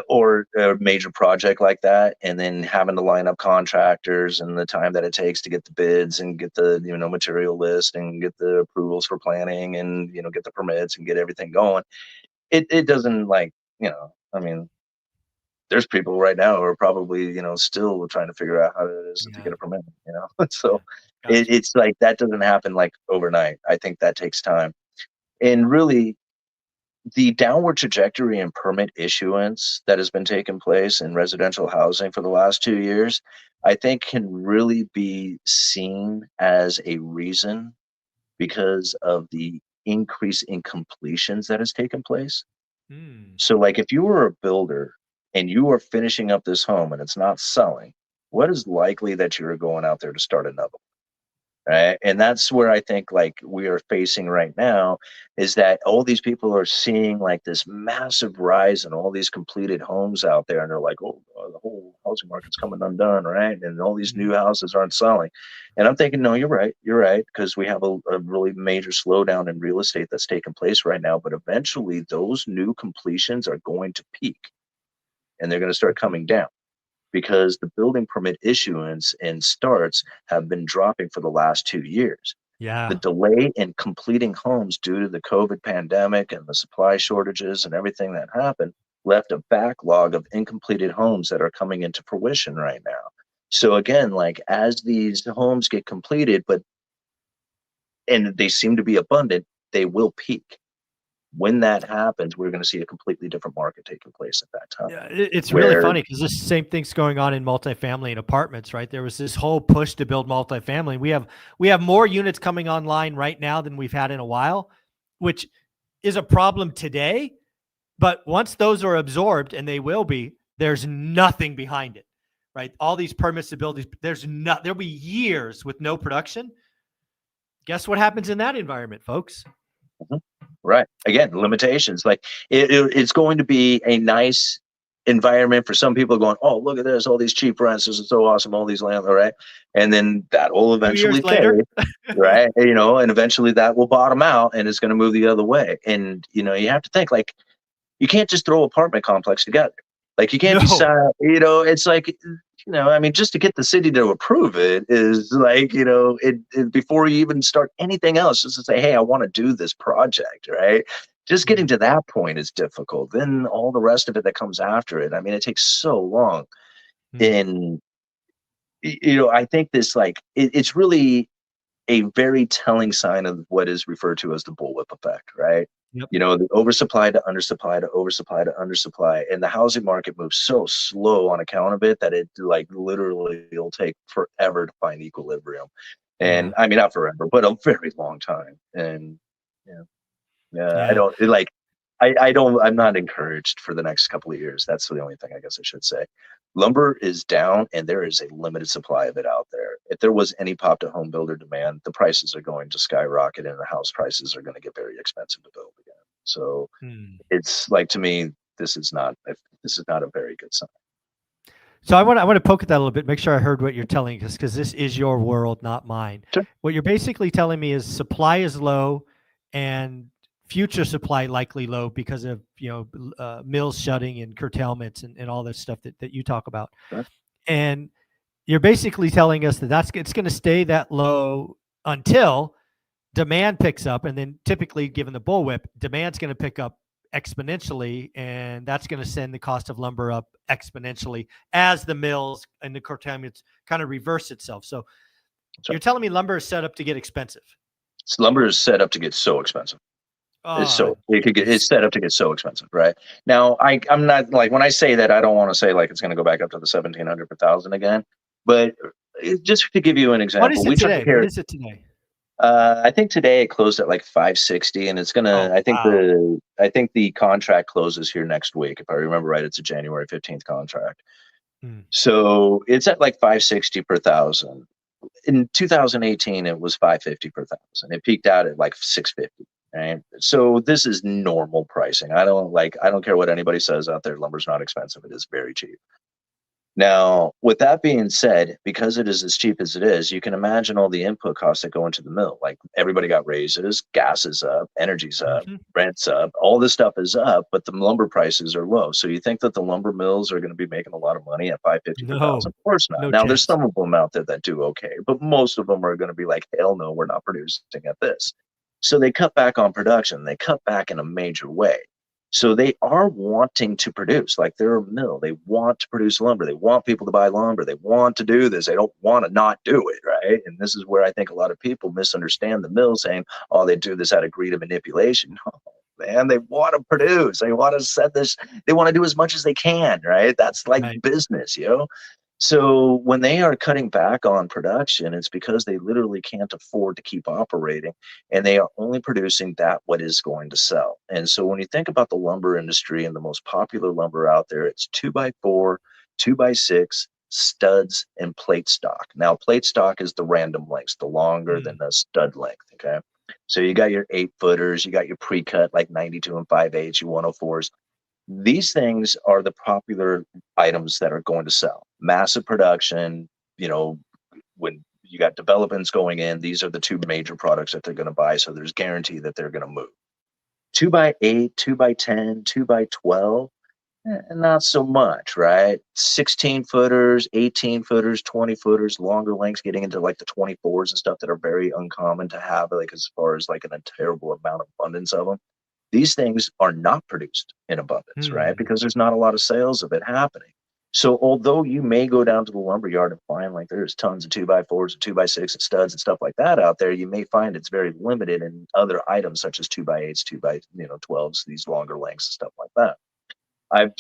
or a major project like that, and then having to line up contractors and the time that it takes to get the bids and get the material list and get the approvals for planning and get the permits and get everything going. It doesn't, like, I mean, there's people right now who are probably still trying to figure out how it is to Yeah. get a permit. So Yeah. Gotcha. it's like that doesn't happen like overnight. I think that takes time. And really, the downward trajectory in permit issuance that has been taking place in residential housing for the last 2 years, I think can really be seen as a reason because of the increase in completions that has taken place. Hmm. So, like, if you were a builder and you are finishing up this home and it's not selling, what is likely that you're going out there to start another? Right. And that's where I think, like, we are facing right now is that all these people are seeing like this massive rise in all these completed homes out there. And they're like, oh, the whole housing market's coming undone. Right. And all these new Mhm. houses aren't selling. And I'm thinking, no, you're right. You're right. Because we have a really major slowdown in real estate that's taking place right now. But eventually those new completions are going to peak and they're going to start Mhm. coming down because the building permit issuance and starts have been dropping for the last 2 years. The Yeah. delay in completing homes due to the COVID pandemic and the supply shortages and everything that happened left a backlog of incompleted homes that are coming into fruition right now. So again, like, as these homes get completed, and they seem to be abundant, they will peak. When that happens, we're going to see a completely different market taking place at that time. Yeah, it's really Where funny because this same thing's going on in multifamily and apartments, right? There was this whole push to build multifamily. We have more units coming online right now than we've had in a while, which is a problem today. But once those are absorbed, and they will be, there's nothing behind it, right? All these permits to build these, there'll be years with no production. Guess what happens in that environment, folks? Mhm. Right. Again, limitations. Like, it's going to be a nice environment for some people going, oh, look at this, all these cheap rents. This is so awesome. All these land, right? And then that will 2 years eventually later, fade, right? And eventually that will bottom out and it's going to move the other way. And, you have to think, like, you can't just throw apartment complex together. Like, you can't be, no. it's like, I mean, just to get the city to approve it is like, before you even start anything else, just to say, hey, I want to do this project, right? Just getting Mm, to that point is difficult. Then all the rest of it that comes after it, I mean, it takes so long. mm. And, I think this, like, it's really a very telling sign of what is referred to as the bullwhip effect, right? Yep. The oversupply to undersupply to oversupply to undersupply, and the housing market moves so slow on account of it that it, like, literally will take forever to find equilibrium. Yeah. And I mean, not forever, but a very long time. And yeah, yeah, I Yeah. don't like. I don't. I'm not encouraged for the next couple of years. That's the only thing I guess I should say. Lumber is down, and there is a limited supply of it out there. If there was any pop to home builder demand, the prices are going to skyrocket, and the house prices are going to get very expensive to build again. So Mm. it's like, to me, this is not a very good sign. So I want to poke at that a little bit, make sure I heard what you're telling us, because this is your world, not mine. Sure. What you're basically telling me is supply is low, and future supply likely low because of mills shutting and curtailments and all this stuff that you talk about. Sure. And you're basically telling us that it's going to stay that low until demand picks up, and then typically, given the bullwhip, demand's going to pick up exponentially, and that's going to send the cost of lumber up exponentially as the mills and the curtailments kind of reverse itself. So So you're telling me lumber is set up to get expensive? lumber is set up to get so expensive. Oh, It's geez. set up to get so expensive, right? Now, I'm not, like, when I say that, I don't want to say like it's going to go back up to the 1,700 per thousand again, but just to give you an What example, is we it took today? What care. is it today? I think today it closed at like 560, and it's gonna. Oh, wow. I think the contract closes here next week, if I remember right. It's a January 15th contract, Mm. so it's at like 560 per thousand. In 2018, it was 550 per thousand. It peaked out at like 650. Right. So this is normal pricing. I don't care what anybody says out there. Lumber's not expensive. It is very cheap. Now, with that being said, because it is as cheap as it is, you can imagine all the input costs that go into the mill. Like everybody got raises, gas is up, energy's up, Hmm. rent's up, all this stuff is up, but the lumber prices are low. So you think that the lumber mills are going to be making a lot of money at 550 per No, thousand? Of course not. no Now there's chance. some of them out there that do okay, but most of them are going to be like, hell no, we're not producing at this. So they cut back on production. They cut back in a major way. So they are wanting to produce, like they're a mill. They want to produce lumber. They want people to buy lumber. They want to do this. They don't want to not do it, right? And this is where I think a lot of people misunderstand the mill, saying, "Oh, they do this out of greed and manipulation." No, man, they want to produce. They want to set this. They want to do as much as they can, right? That's like Right. business, you know. So when they are cutting back on production, it's because they literally can't afford to keep operating, and they are only producing that what is going to sell. And so when you think about the lumber industry and the most popular lumber out there, it's 2x4, 2x6, studs, and plate stock. Now, plate stock is the random lengths, the longer than Mm. the stud length. Okay. So you got your 8 footers, you got your pre-cut like 92 and 5/8, your 104s. These things are the popular items that are going to sell. Massive production, you know, when you got developments going in, these are the two major products that they're going to buy. So there's guarantee that they're going to move. 2x8, 2x10, 2x12, not so much, right? 16 footers, 18 footers, 20 footers, longer lengths, getting into like the 24s and stuff that are very uncommon to have, like as far as like a terrible amount of abundance of them. These things are not produced in abundance, right? Hmm. Because there's not a lot of sales of it happening. So although you may go down to the lumber yard and find like there's tons of 2x4s and 2x6 and studs and stuff like that out there, you may find it's very limited in other items such as 2x8s, 2x12s, these longer lengths and stuff like that. I've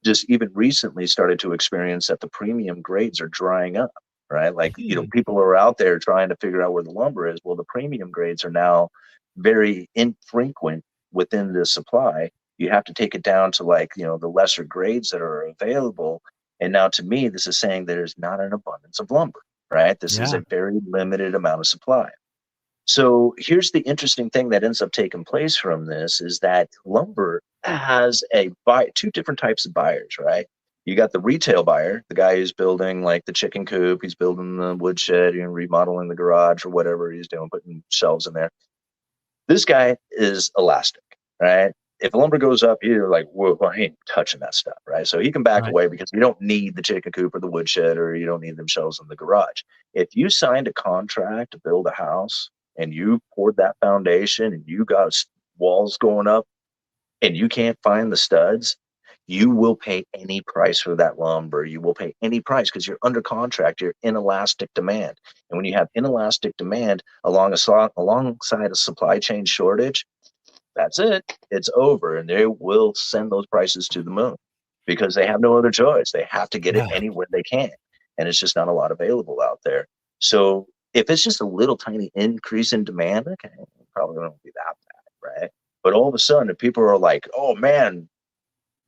just even recently started to experience that the premium grades are drying up, right? Like, Hmm. people are out there trying to figure out where the lumber is. Well, the premium grades are now very infrequent within the supply. You have to take it down to like, the lesser grades that are available. And now to me, this is saying there's not an abundance of lumber, right? This is Yeah. a very limited amount of supply. So here's the interesting thing that ends up taking place from this is that lumber has two different types of buyers, right? You got the retail buyer, the guy who's building like the chicken coop, he's building the woodshed, remodeling the garage or whatever he's doing, putting shelves in there. This guy is elastic, right? If lumber goes up, you're like, whoa, I ain't touching that stuff, right? So he can back Right. away because you don't need the chicken coop or the woodshed, or you don't need them shelves in the garage. If you signed a contract to build a house and you poured that foundation and you got walls going up and you can't find the studs, you will pay any price for that lumber. You will pay any price because you're under contract. You're inelastic demand. And when you have inelastic demand alongside a supply chain shortage, that's it. It's over. And they will send those prices to the moon because they have no other choice. They have to get it Yeah. anywhere they can. And it's just not a lot available out there. So if it's just a little tiny increase in demand, okay, it probably won't be that bad, right? But all of a sudden, if people are like, oh man,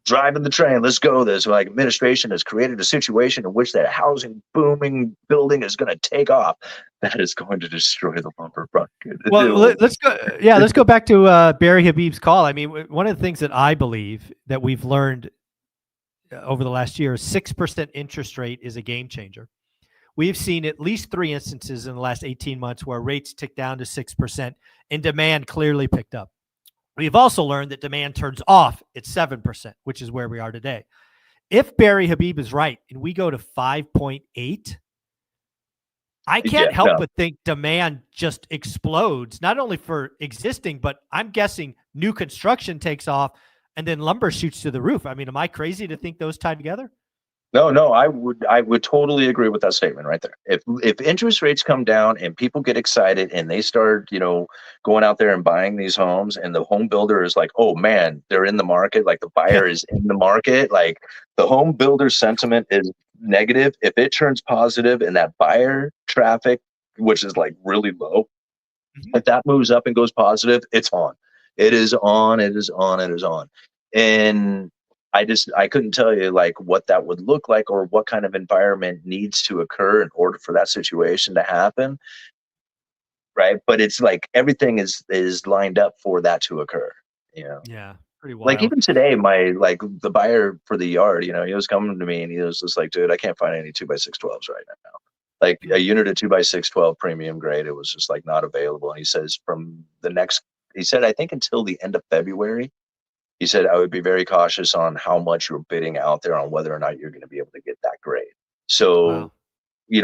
driving the train, let's go. This like administration has created a situation in which that housing booming building is going to take off. That is going to destroy the lumber market. Well, It'll- let's go. Yeah, let's go back to Barry Habib's call. I mean, one of the things that I believe that we've learned over the last year is 6% interest rate is a game changer. We've seen at least 3 instances in the last 18 months where rates ticked down to 6% and demand clearly picked up. We've also learned that demand turns off at 7%, which is where we are today. If Barry Habib is right and we go to 5.8, I yeah, can't help no, but think demand just explodes, not only for existing, but I'm guessing new construction takes off and then lumber shoots to the roof. I mean, am I crazy to think those tie together? no. I would totally agree with that statement right there. If interest rates come down and people get excited and they start, going out there and buying these homes, and the home builder is like, oh man, they're in the market, like the Yeah. buyer is in the market, like the home builder sentiment is negative. If it turns positive and that buyer traffic, which is like really low, Mhm. if that moves up and goes positive, it's on. It is on. It is on. It is on. And I couldn't tell you like what that would look like or what kind of environment needs to occur in order for that situation to happen, right? But it's like everything is lined up for that to occur. Yeah. Pretty Like wild. even today, the buyer for the yard, he was coming to me and he was just like, dude, I can't find any 2x612s right now. Like a Mm. unit of 2x612 premium grade, it was just like not available. And he says he said, I think until the end of February, he said, I would be very cautious on how much you're bidding out there on whether or not you're going to be able to get that grade. So Wow.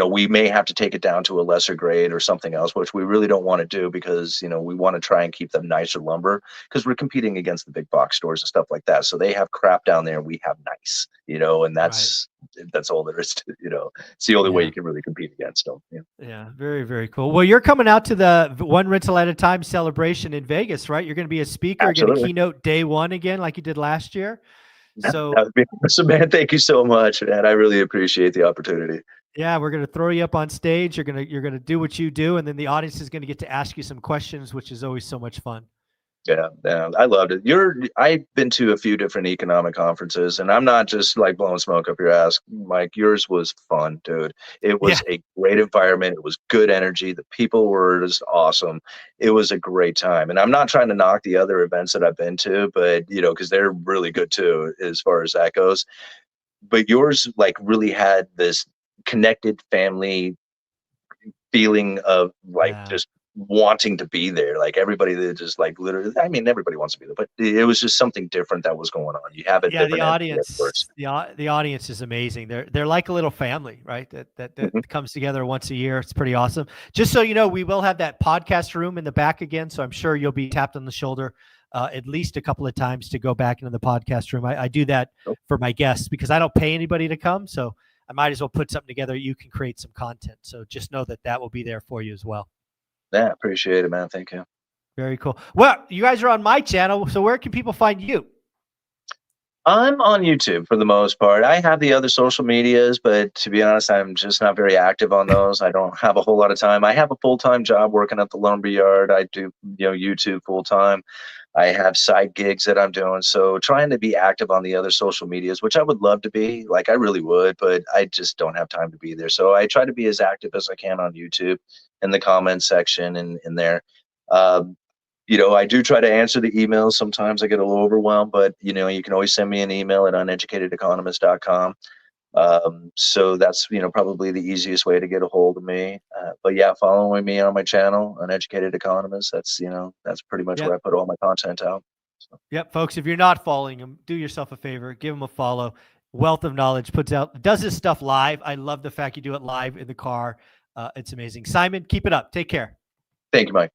we may have to take it down to a lesser grade or something else, which we really don't want to do because, we want to try and keep them nicer lumber because we're competing against the big box stores and stuff like that. So they have crap down there and we have nice, and Right. that's all there is to, it's the only way Yeah. you can really compete against them. Yeah. Yeah. Very, very cool. Well, you're coming out to the one rental at a time celebration in Vegas, right? You're going to be a speaker, you're going to Absolutely. keynote day one again, like you did last year. So That would be awesome, man. Thank you so much, man. I really appreciate the opportunity. yeah, we're going to throw you up on stage. You're going to do what you do. And then the audience is going to get to ask you some questions, which is always so much fun. Yeah, I loved it. I've been to a few different economic conferences, and I'm not just like blowing smoke up your ass, Mike. Yours was fun, dude. It Yeah. was a great environment. It was good energy. The people were just awesome. It was a great time. And I'm not trying to knock the other events that I've been to, but because they're really good too, as far as that goes. But yours like really had this connected family feeling of like Yeah. just wanting to be there. Like everybody that just like literally, I mean, everybody wants to be there, but it was just something different that was going on. You have a Yeah, the different energy, of audience, course. the audience is amazing. They're like a little family, right? That Mhm. comes together once a year. It's pretty awesome. Just so you know, we will have that podcast room in the back again, so I'm sure you'll be tapped on the shoulder at least a couple of times to go back into the podcast room. I do that Oh, for my guests because I don't pay anybody to come, so I might as well put something together. You can create some content, so just know that will be there for you as well. yeah, appreciate it, man. Thank you. Very cool. Well, you guys are on my channel, so where can people find you? I'm on YouTube for the most part. I have the other social medias, but to be honest, I'm just not very active on those. I don't have a whole lot of time. I have a full-time job working at the lumber yard. I do, YouTube full time. I have side gigs that I'm doing. So trying to be active on the other social medias, which I would love to be, like I really would, but I just don't have time to be there. So I try to be as active as I can on YouTube in the comments section and in there. Um, I do try to answer the emails. Sometimes I get a little overwhelmed, but you can always send me an email at uneducatedeconomist.com. So that's probably the easiest way to get a hold of me. But yeah, following me on my channel, Uneducated Economist. That's pretty much where Yep. I put all my content out. So, Yep, folks, if you're not following him, do yourself a favor, give him a follow. Wealth of Knowledge does this stuff live. I love the fact you do it live in the car. It's amazing. Simon, keep it up. Take care. thank you, Mike.